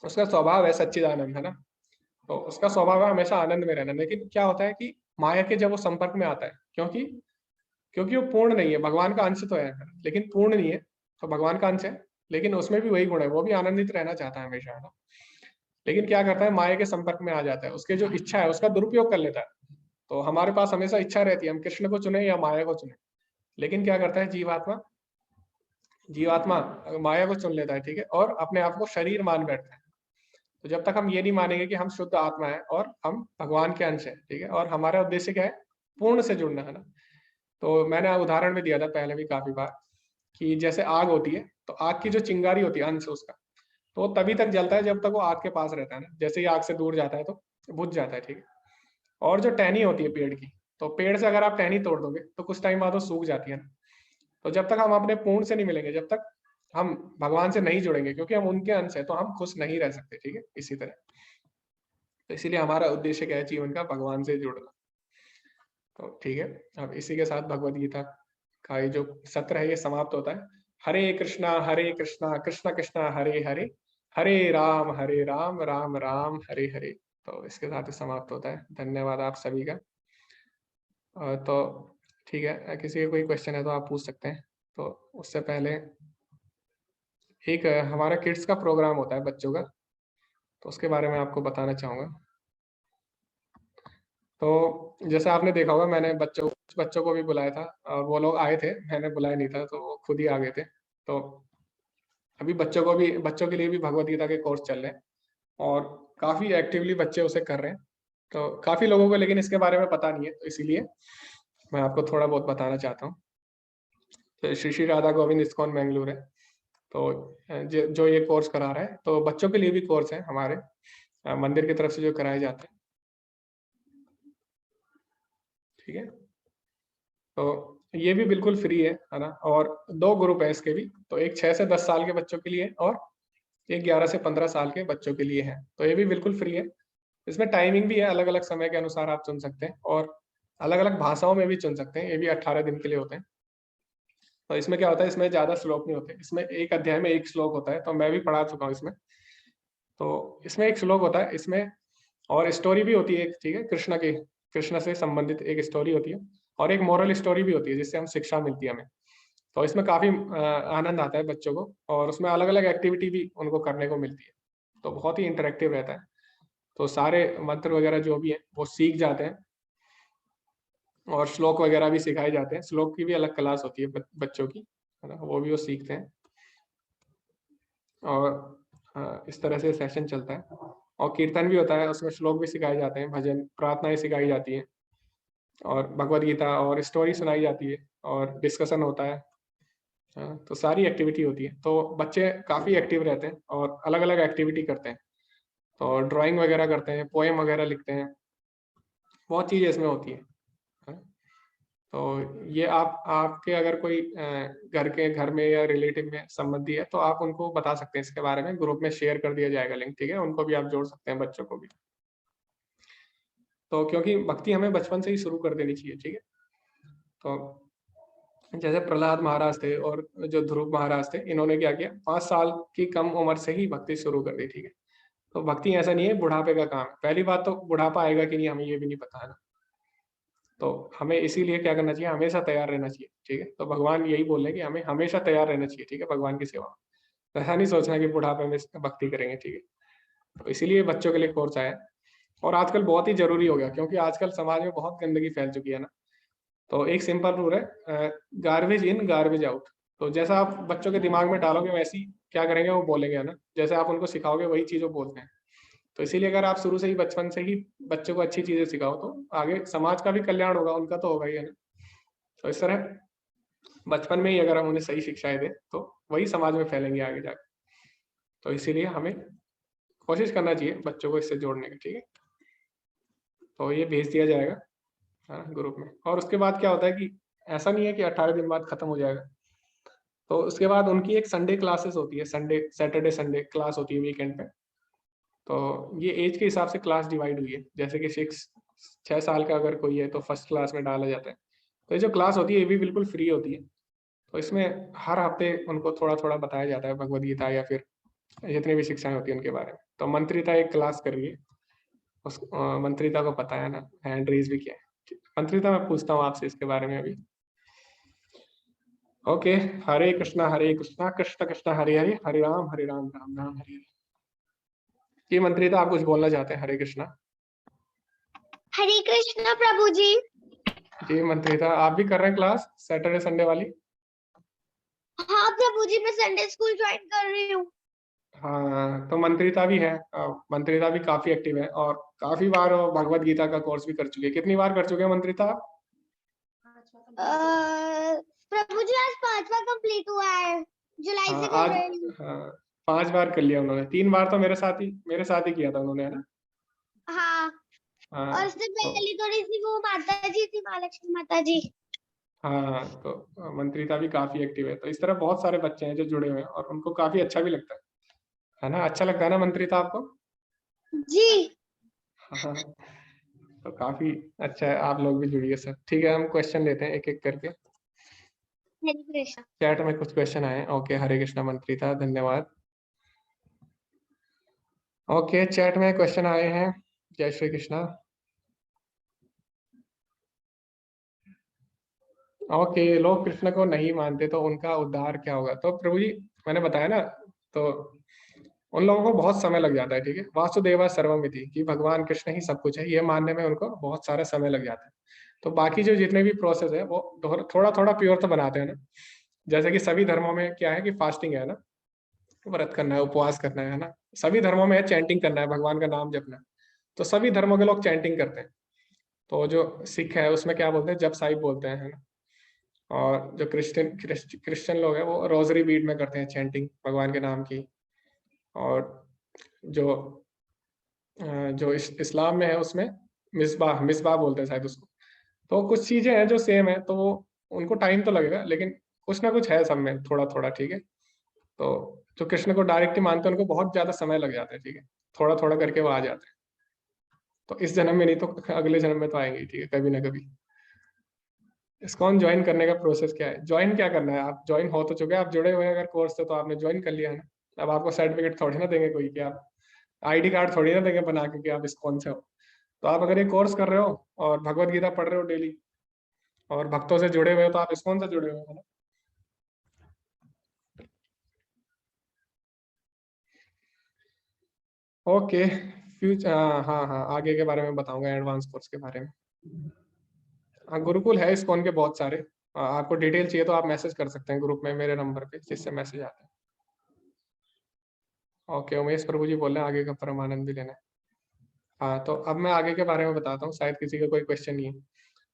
उसका स्वभाव है सच्चिदानंद, है ना। तो उसका स्वभाव है हमेशा आनंद में रहना। लेकिन क्या होता है कि माया के जब वो संपर्क में आता है, क्योंकि क्योंकि वो पूर्ण नहीं है, भगवान का अंश तो है लेकिन पूर्ण नहीं है। तो भगवान का अंश है लेकिन उसमें भी वही गुण है, वो भी आनंदित रहना चाहता है हमेशा, है ना। लेकिन क्या करता है, माया के संपर्क में आ जाता है, उसके जो इच्छा है उसका दुरुपयोग कर लेता है। तो हमारे पास हमेशा इच्छा रहती है हम कृष्ण को चुने या माया को चुने। लेकिन क्या करता है जीवात्मा, जीवात्मा माया को चुन लेता है, ठीक है, और अपने आप को शरीर मान बैठता है। तो जब तक हम ये नहीं मानेंगे कि हम शुद्ध आत्मा है और हम भगवान के अंश है, ठीक है, और हमारा उद्देश्य क्या है, पूर्ण से जुड़ना, है ना। तो मैंने उदाहरण भी दिया था पहले भी काफी बार कि जैसे आग होती है, तो आग की जो चिंगारी होती है अंश उसका, तो वो तभी तक जलता है जब तक वो आग के पास रहता है ना। जैसे ही आग से दूर जाता है तो बुझ जाता है, ठीक है। और जो टहनी होती है पेड़ की, तो पेड़ से अगर आप टहनी तोड़ दोगे तो कुछ टाइम बाद वो सूख जाती है ना। तो जब तक हम अपने पूर्ण से नहीं मिलेंगे, जब तक हम भगवान से नहीं जुड़ेंगे, क्योंकि हम उनके अंश है, तो हम खुश नहीं रह सकते, ठीक है। इसी तरह तो इसीलिए हमारा उद्देश्य क्या है जीवन का, भगवान से जुड़ना। तो ठीक है, अब इसी के साथ भगवत गीता का ये जो सत्र है ये समाप्त होता है। हरे कृष्णा कृष्ण कृष्णा हरे हरे, हरे राम राम राम हरे हरे। तो इसके साथ ही समाप्त होता है। धन्यवाद आप सभी का। तो ठीक है, किसी का कोई क्वेश्चन है तो आप पूछ सकते हैं। तो उससे पहले एक हमारा किड्स का प्रोग्राम होता है बच्चों का, तो उसके बारे में आपको बताना चाहूँगा। तो जैसे आपने देखा होगा, मैंने बच्चों को भी बुलाया था और वो लोग आए थे, मैंने बुलाया नहीं था, तो वो खुद ही आ गए थे। तो अभी बच्चों के लिए भी भगवत गीता के कोर्स चल रहे हैं और काफ़ी एक्टिवली बच्चे उसे कर रहे हैं। तो काफ़ी लोगों को लेकिन इसके बारे में पता नहीं है, तो इसीलिए मैं आपको थोड़ा बहुत बताना चाहता हूँ। तो श्री श्री राधा गोविंद इस्कॉन बेंगलुरु है, तो जो ये कोर्स करा रहा है, तो बच्चों के लिए भी कोर्स है हमारे मंदिर की तरफ से जो कराए जाते हैं, ठीक है। तो ये भी बिल्कुल फ्री है ना। और 2 ग्रुप है इसके भी, तो एक 6 से 10 साल के बच्चों के लिए और एक 11 से 15 साल के बच्चों के लिए है। तो ये भी बिल्कुल फ्री है। इसमें टाइमिंग भी है, अलग अलग समय के अनुसार आप चुन सकते हैं और अलग अलग भाषाओं में भी चुन सकते हैं। ये भी 18 दिन के लिए होते हैं। तो इसमें क्या होता है, इसमें ज्यादा श्लोक नहीं होते, इसमें एक अध्याय में 1 श्लोक होता है। तो मैं भी पढ़ा चुका हूँ इसमें। तो इसमें 1 श्लोक होता है इसमें, और स्टोरी भी होती है एक, ठीक है, कृष्ण से संबंधित एक स्टोरी होती है और एक मॉरल स्टोरी भी होती है जिससे हम शिक्षा मिलती है हमें। तो इसमें काफी आनंद आता है बच्चों को, और उसमें अलग अलग एक्टिविटी भी उनको करने को मिलती है। तो बहुत ही इंटरेक्टिव रहता है। तो सारे मंत्र वगैरह जो भी है वो सीख जाते हैं और श्लोक वगैरह भी सिखाए जाते हैं। श्लोक की भी अलग क्लास होती है बच्चों की, है ना, वो भी वो सीखते हैं। और इस तरह से सेशन चलता है। और कीर्तन भी होता है, उसमें श्लोक भी सिखाए जाते हैं, भजन प्रार्थनाएं सिखाई जाती हैं, और भगवत गीता और स्टोरी सुनाई जाती है, और डिस्कशन होता है। तो सारी एक्टिविटी होती है, तो बच्चे काफ़ी एक्टिव रहते हैं और अलग अलग एक्टिविटी करते हैं। तो ड्राइंग वगैरह करते हैं, पोएम वगैरह लिखते हैं, बहुत चीज़ें इसमें होती है। तो ये आपके अगर कोई घर में या रिलेटिव में संबंधी है, तो आप उनको बता सकते हैं इसके बारे में, ग्रुप में शेयर कर दिया जाएगा लिंक, ठीक है, उनको भी आप जोड़ सकते हैं, बच्चों को भी। तो क्योंकि भक्ति हमें बचपन से ही शुरू कर देनी चाहिए, ठीक है। तो जैसे प्रहलाद महाराज थे और जो ध्रुव महाराज थे, इन्होंने क्या किया, 5 साल की कम उम्र से ही भक्ति शुरू कर दी, ठीक है। तो भक्ति ऐसा नहीं है बुढ़ापे का काम है। पहली बात तो बुढ़ापा आएगा कि नहीं हमें ये भी नहीं पता है ना, तो हमें इसीलिए क्या करना चाहिए, हमेशा तैयार रहना चाहिए, ठीक है। तो भगवान यही बोल रहे हैं कि हमें हमेशा तैयार रहना चाहिए, ठीक है, भगवान की सेवा में। ऐसा नहीं सोचना कि बुढ़ापे में भक्ति करेंगे, ठीक है। तो इसीलिए बच्चों के लिए कोर्स आया है, और आजकल बहुत ही जरूरी हो गया, क्योंकि आजकल समाज में बहुत गंदगी फैल चुकी है ना। तो एक सिंपल रूल है, गार्बेज इन गार्बेज आउट। तो जैसा आप बच्चों के दिमाग में डालोगे, वैसे ही क्या करेंगे वो बोलेंगे, है ना। जैसे आप उनको सिखाओगे वही चीज वो बोलते हैं। तो इसीलिए अगर आप शुरू से ही बचपन से ही बच्चों को अच्छी चीजें सिखाओ, तो आगे समाज का भी कल्याण होगा, उनका तो होगा ही, है ना। तो इस तरह बचपन में ही अगर हम उन्हें सही शिक्षाएं दें, तो वही समाज में फैलेंगे आगे जाकर। तो इसीलिए हमें कोशिश करना चाहिए बच्चों को इससे जोड़ने की, ठीक है। तो ये भेज दिया जाएगा, हाँ, ग्रुप में। और उसके बाद क्या होता है कि ऐसा नहीं है कि 18 दिन बाद खत्म हो जाएगा। तो उसके बाद उनकी एक संडे क्लासेस होती है, संडे सैटरडे संडे क्लास होती है वीकेंड पे। तो ये एज के हिसाब से क्लास डिवाइड हुई है, जैसे कि 6 साल का अगर कोई है तो फर्स्ट क्लास में डाला जाता है। तो ये जो क्लास होती है ये भी बिल्कुल फ्री होती है। तो इसमें हर हफ्ते उनको थोड़ा थोड़ा बताया जाता है भगवद गीता या फिर जितनी भी शिक्षाएं होती है उनके बारे में। तो मंत्रिता एक क्लास कर रही है, उस मंत्रिता को पता है ना, हैंड रेज भी किया है। मंत्रिता मैं पूछता हूँ आपसे इसके बारे में अभी। ओके, हरे कृष्णा कृष्ण कृष्ण हरे हरे, हरे राम राम राम हरे हरे। जी मंत्रिता, आप कुछ बोलना चाहते हैं? हरे कृष्णा। हरे कृष्णा प्रभु जी। जी मंत्रिता, आप भी कर रहे हैं क्लास सैटरडे संडे वाली? हाँ प्रभु जी, मैं संडे स्कूल ज्वाइन कर रही हूँ। हाँ, तो मंत्रिता भी है, मंत्रिता भी काफी एक्टिव है, और काफी बार वो भगवत गीता का कोर्स भी कर चुके हैं। कितनी बार कर चुके हैं मंत्रिता आप? प्रभु जी आज 5वां कंप्लीट हुआ है, जुलाई हाँ से कर आज, रही हूँ। हाँ 5 बार कर लिया उन्होंने। 3 बार तो मेरे साथ ही किया था उन्होंने, है ना। हाँ, हाँ और उससे तो पहले थोड़ी सी वो माता जी थी, महालक्ष्मी माता जी। हाँ, तो मंत्रिता भी काफी एक्टिव है। तो इस तरह बहुत सारे बच्चे हैं जो जुड़े हुए हैं, और उनको काफी अच्छा भी लगता है ना। अच्छा लगता है ना मंत्रिता आपको? जी। हाँ, तो काफी अच्छा है, आप लोग भी जुड़िए सर। ठीक है, हम क्वेश्चन लेते हैं एक एक करके। हरे कृष्णा। चैट में कुछ क्वेश्चन आए हैं। ओके, हरे कृष्णा मंत्रिता, धन्यवाद। ओके, चैट में क्वेश्चन आए हैं। जय श्री कृष्णा। ओके, लोग कृष्ण को नहीं मानते तो उनका उद्धार क्या होगा? तो प्रभु जी, मैंने बताया ना, तो उन लोगों को बहुत समय लग जाता है, ठीक है। वासुदेवा सर्वमिति, कि भगवान कृष्ण ही सब कुछ है, ये मानने में उनको बहुत सारा समय लग जाता है। तो बाकी जो जितने भी प्रोसेस है वो थोड़ा थोड़ा प्योर तो बनाते हैं ना। जैसे कि सभी धर्मों में क्या है कि फास्टिंग है ना, व्रत करना है, उपवास करना है ना। सभी धर्मों में है चैंटिंग करना है, भगवान का नाम जपना है। तो सभी धर्मों के लोग चैंटिंग करते हैं। तो जो सिख है उसमें क्या बोलते हैं, जप साहिब बोलते हैं, है ना। और जो क्रिश्चियन लोग हैं वो रोजरी बीट में करते हैं चैंटिंग भगवान के नाम की। और जो जो इस्लाम में है उसमें मिसबाह मिसबाह बोलते हैं शायद उसको। तो कुछ चीजें हैं जो सेम है, तो वो उनको टाइम तो लगेगा, लेकिन कुछ ना कुछ है सब में थोड़ा थोड़ा, ठीक है। तो जो कृष्ण को डायरेक्टली मानते हैं उनको बहुत ज्यादा समय लग जाता है, ठीक है। थोड़ा थोड़ा करके वो आ जाते हैं। तो इस जन्म में नहीं तो अगले जन्म में तो आएंगे, ठीक है, कभी ना कभी। इस्कॉन ज्वाइन करने का प्रोसेस क्या है? ज्वाइन क्या करना है, आप ज्वाइन हो तो चुके हैं, आप जुड़े हुए हैं अगर कोर्स से, तो आपने ज्वाइन कर लिया है ना। अब आपको सर्टिफिकेट थोड़ी ना देंगे कोई, कि आप आईडी कार्ड थोड़ी ना देंगे बना के कि आप इस्कॉन से हो। तो आप अगर ये कोर्स कर रहे हो और भगवत गीता पढ़ रहे हो डेली, और भक्तों से जुड़े हुए हो, तो आप इस्कॉन से जुड़े हुए हो ना। ओके, फ्यूचर, हाँ हाँ हाँ, आगे के बारे में बताऊंगा, एडवांस कोर्स के बारे में। हाँ, गुरुकुल है इस्कॉन के बहुत सारे। आपको डिटेल चाहिए तो आप मैसेज कर सकते हैं ग्रुप में मेरे नंबर पे, जिससे मैसेज आता है। ओके, उमेश प्रभु जी बोल रहे हैं आगे का परमानंद भी लेना है। हाँ, तो अब मैं आगे के बारे में बताता हूँ, शायद किसी का कोई क्वेश्चन नहीं है।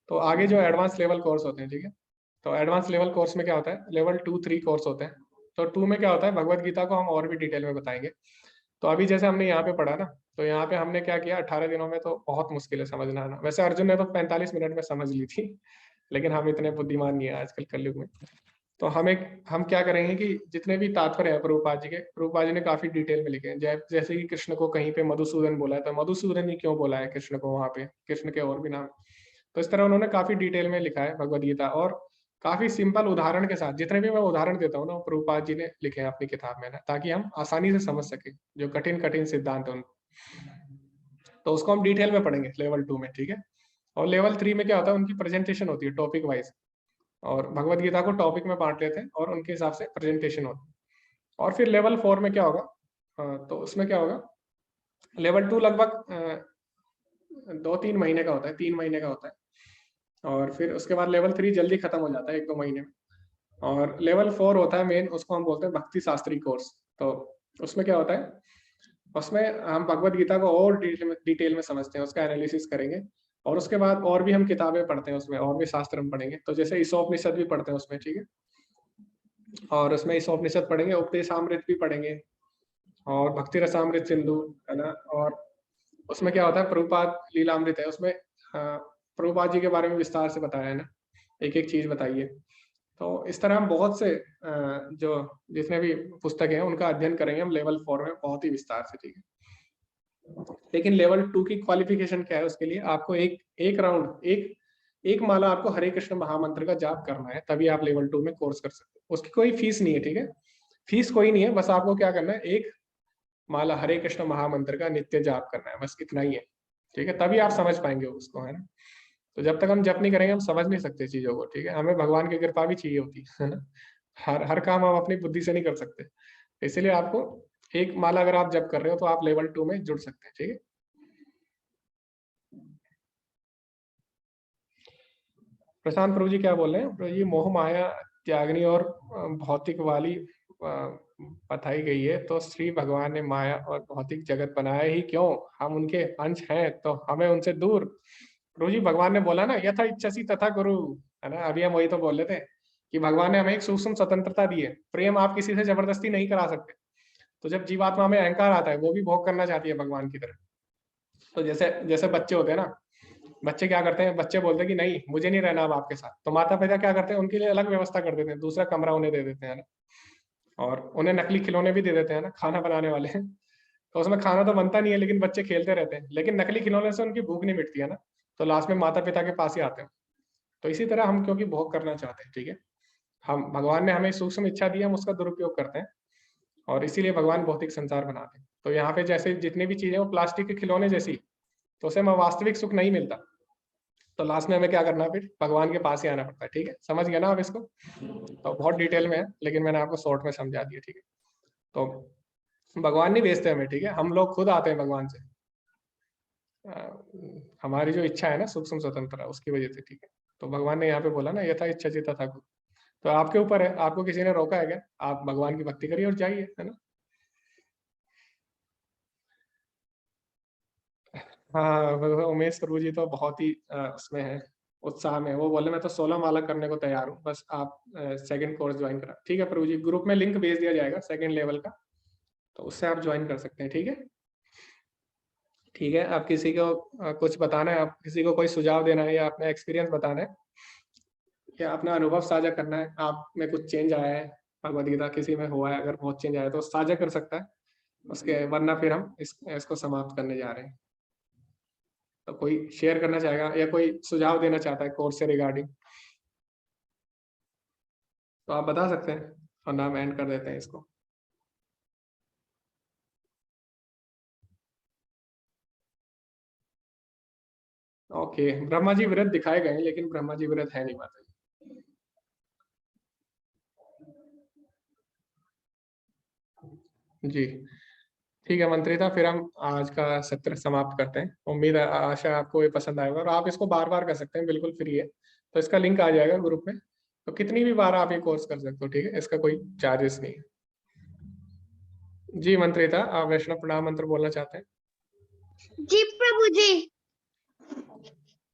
तो आगे जो एडवांस लेवल कोर्स होते हैं, ठीक है। तो एडवांस लेवल कोर्स में क्या होता है, लेवल 2-3 कोर्स होते हैं। तो 2 में क्या होता है, भगवत गीता को हम और भी डिटेल में बताएंगे। तो अभी जैसे हमने यहाँ पे पढ़ा ना, तो यहाँ पे हमने क्या किया, 18 दिनों में तो बहुत मुश्किल है समझना आना। वैसे अर्जुन ने तो 45 मिनट में समझ ली थी, लेकिन हम इतने बुद्धिमान नहीं है आजकल कलयुग में। तो हम क्या करेंगे कि जितने भी तात्पर्य है प्रभुपाद जी के, प्रभुपाद जी ने काफी डिटेल में लिखे हैं। जैसे कि कृष्ण को कहीं पे मधुसूदन बोला है, तो मधुसूदन ही क्यों बोला है कृष्ण को वहां पे, कृष्ण के और भी नाम। तो इस तरह उन्होंने काफी डिटेल में लिखा है भगवद गीता, और काफी सिंपल उदाहरण के साथ। जितने भी मैं उदाहरण देता हूँ ना, वो प्रभुपाद जी ने लिखे हैं अपनी किताब में ना, ताकि हम आसानी से समझ सके जो कठिन कठिन सिद्धांत है उनको। तो उसको हम डिटेल में पढ़ेंगे लेवल 2 में, ठीक है। और लेवल 3 में क्या होता है, उनकी प्रेजेंटेशन होती है टॉपिक वाइज। और भगवत गीता को टॉपिक में बांट लेते हैं और उनके हिसाब से प्रेजेंटेशन होती है। और फिर लेवल 4 में क्या होगा, तो उसमें क्या होगा, लेवल 2 लगभग 2-3 महीने का होता है, 3 महीने का होता है। और फिर उसके बाद लेवल 3 जल्दी खत्म हो जाता है, 1-2 महीने में। और लेवल 4 होता है मेन, उसको हम बोलते हैं भक्ति शास्त्री कोर्स। तो उसमें क्या होता है, उसमें हम भगवत गीता को और डिटेल में समझते हैं, उसका एनालिसिस करेंगे। और उसके बाद और भी हम किताबें पढ़ते हैं उसमें, और भी शास्त्र हम पढ़ेंगे। तो जैसे ईशोपनिषद भी पढ़ते हैं उसमें, ठीक है। और उसमें ईशोपनिषद पढ़ेंगे, उपदेशामृत भी पढ़ेंगे, और भक्ति रसामृत सिंधु, है ना। और उसमें क्या होता है, प्रभुपाद लीलामृत है उसमें। प्रभुपाद जी के बारे में विस्तार से बताया है ना, एक एक चीज बताइए। तो इस तरह हम बहुत से जो जितने भी पुस्तक हैं उनका अध्ययन करेंगे हम लेवल 4 में बहुत ही विस्तार से, ठीक है। लेकिन लेवल 2 की क्वालिफिकेशन क्या है, उसके लिए आपको एक राउंड, एक माला आपको हरे कृष्ण महामंत्र का जाप करना है, तभी आप लेवल 2 में कोर्स कर सकते हो। उसकी कोई फीस नहीं है, ठीक है। फीस कोई नहीं है, बस आपको क्या करना है, एक माला हरे कृष्ण महामंत्र का नित्य जाप करना है, बस इतना ही है, ठीक है। तभी आप समझ पाएंगे उसको, है ना। तो जब तक हम जप नहीं करेंगे हम समझ नहीं सकते चीजों को, ठीक है। हमें भगवान की कृपा भी चाहिए होती है ना। हर हर काम हम अपनी बुद्धि से नहीं कर सकते। इसलिए आपको एक माला अगर आप जप कर रहे हो तो आप लेवल 2 में जुड़ सकते हैं, ठीक है। प्रशांत प्रभु जी क्या बोल रहे हैं, प्रभु जी मोह माया त्यागनी और भौतिक वाली बताई गई है, तो श्री भगवान ने माया और भौतिक जगत बनाया ही क्यों, हम उनके अंश हैं तो हमें उनसे दूर। प्रभु जी भगवान ने बोला ना, यथा इच्छसी तथा गुरु, है ना। अभी हम वही तो बोल रहे थे कि भगवान ने हमें एक सूक्ष्म स्वतंत्रता दी है। प्रेम आप किसी से जबरदस्ती नहीं करा सकते। तो जब जीवात्मा में अहंकार आता है, वो भी भोग करना चाहती है भगवान की तरह। तो जैसे जैसे बच्चे होते हैं ना, बच्चे क्या करते हैं, बच्चे बोलते हैं कि नहीं मुझे नहीं रहना अब आपके साथ। तो माता पिता क्या करते हैं, उनके लिए अलग व्यवस्था कर देते हैं, दूसरा कमरा उन्हें दे देते हैं ना। और उन्हें नकली खिलौने भी दे देते हैं ना, खाना बनाने वाले। तो उसमें खाना तो बनता नहीं है, लेकिन बच्चे खेलते रहते हैं। लेकिन नकली खिलौने से उनकी भूख नहीं मिटती है ना, तो लास्ट में माता पिता के पास ही आते हैं। तो इसी तरह हम क्योंकि भोग करना चाहते हैं, ठीक है। हम भगवान ने हमें सूक्ष्म इच्छा दी, हम उसका दुरुपयोग करते हैं। और इसीलिए भगवान भौतिक संसार बनाते हैं। तो यहाँ पे जैसे जितनी भी चीजें वो प्लास्टिक के खिलौने जैसी, तो उसे हमें वास्तविक सुख नहीं मिलता। तो लास्ट में हमें क्या करना है, फिर भगवान के पास ही आना पड़ता है, ठीक है। समझ गया ना आप इसको। तो बहुत डिटेल में है, लेकिन मैंने आपको शॉर्ट में समझा दिया, ठीक है। तो भगवान नहीं भेजते हमें, ठीक है, हम लोग खुद आते हैं भगवान से। हमारी जो इच्छा है ना, सूक्ष्म स्वतंत्रता, उसकी वजह से, ठीक है। तो भगवान ने यहाँ पे बोला ना, यथा इच्छा चिता था। तो आपके ऊपर है, आपको किसी ने रोका है क्या, आप भगवान की भक्ति करिए और जाइए, है ना। हाँ, उमेश प्रभु जी तो बहुत ही उसमें है, उत्साह में। वो बोले मैं तो 16 माला करने को तैयार हूँ, बस आप सेकंड कोर्स ज्वाइन करा। ठीक है प्रभु जी, ग्रुप में लिंक भेज दिया जाएगा सेकंड लेवल का, तो उससे आप ज्वाइन कर सकते हैं, ठीक है। ठीक है, आप किसी को कुछ बताना है, आप किसी को कोई सुझाव देना है, या अपना एक्सपीरियंस बताना है, या अपना अनुभव साझा करना है, आप में कुछ चेंज आया है, भगवद गीता किसी में हुआ है, अगर बहुत चेंज आया है तो साझा कर सकता है उसके, वरना फिर हम इसको समाप्त करने जा रहे हैं। तो कोई शेयर करना चाहेगा या कोई सुझाव देना चाहता है कोर्स से रिगार्डिंग, तो आप बता सकते हैं, और नाम एंड कर देते हैं इसको। ओके, ब्रह्मा जी व्रत दिखाए गए हैं, लेकिन ब्रह्मा जी व्रत है नहीं माता जी। जी, ठीक है मंत्रिता, फिर हम आज का सत्र समाप्त करते हैं। उम्मीद है, आशा है आपको ये पसंद आएगा, और आप इसको बार बार कर सकते हैं, बिल्कुल फ्री है। तो इसका लिंक आ जाएगा ग्रुप में, तो कितनी भी बार आप ये कोर्स कर सकते हो, ठीक है, इसका कोई चार्जेस नहीं है। जी मंत्रिता, आप वैष्णव प्रणाम मंत्र बोलना चाहते हैं? जी प्रभु जी।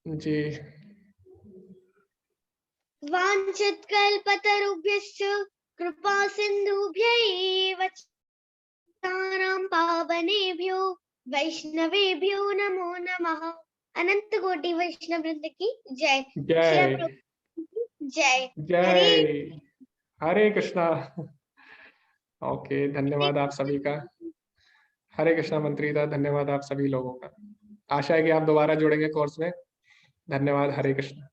जी। वाञ्छित कल्पतरुभ्यश्च कृपा सिन्धुभ्यैव च पतितानां पावनेभ्यो वैष्णवेभ्यो नमो नमः। अनंत कोटि वैष्णव वृंद की जय। शिला जय प्रभु की जय। हरे जय। हरे कृष्णा। ओके, धन्यवाद आप सभी का। हरे कृष्णा मंत्रिता, धन्यवाद आप सभी लोगों का। आशा है कि आप दोबारा जुड़ेंगे कोर्स में। धन्यवाद। हरे कृष्णा।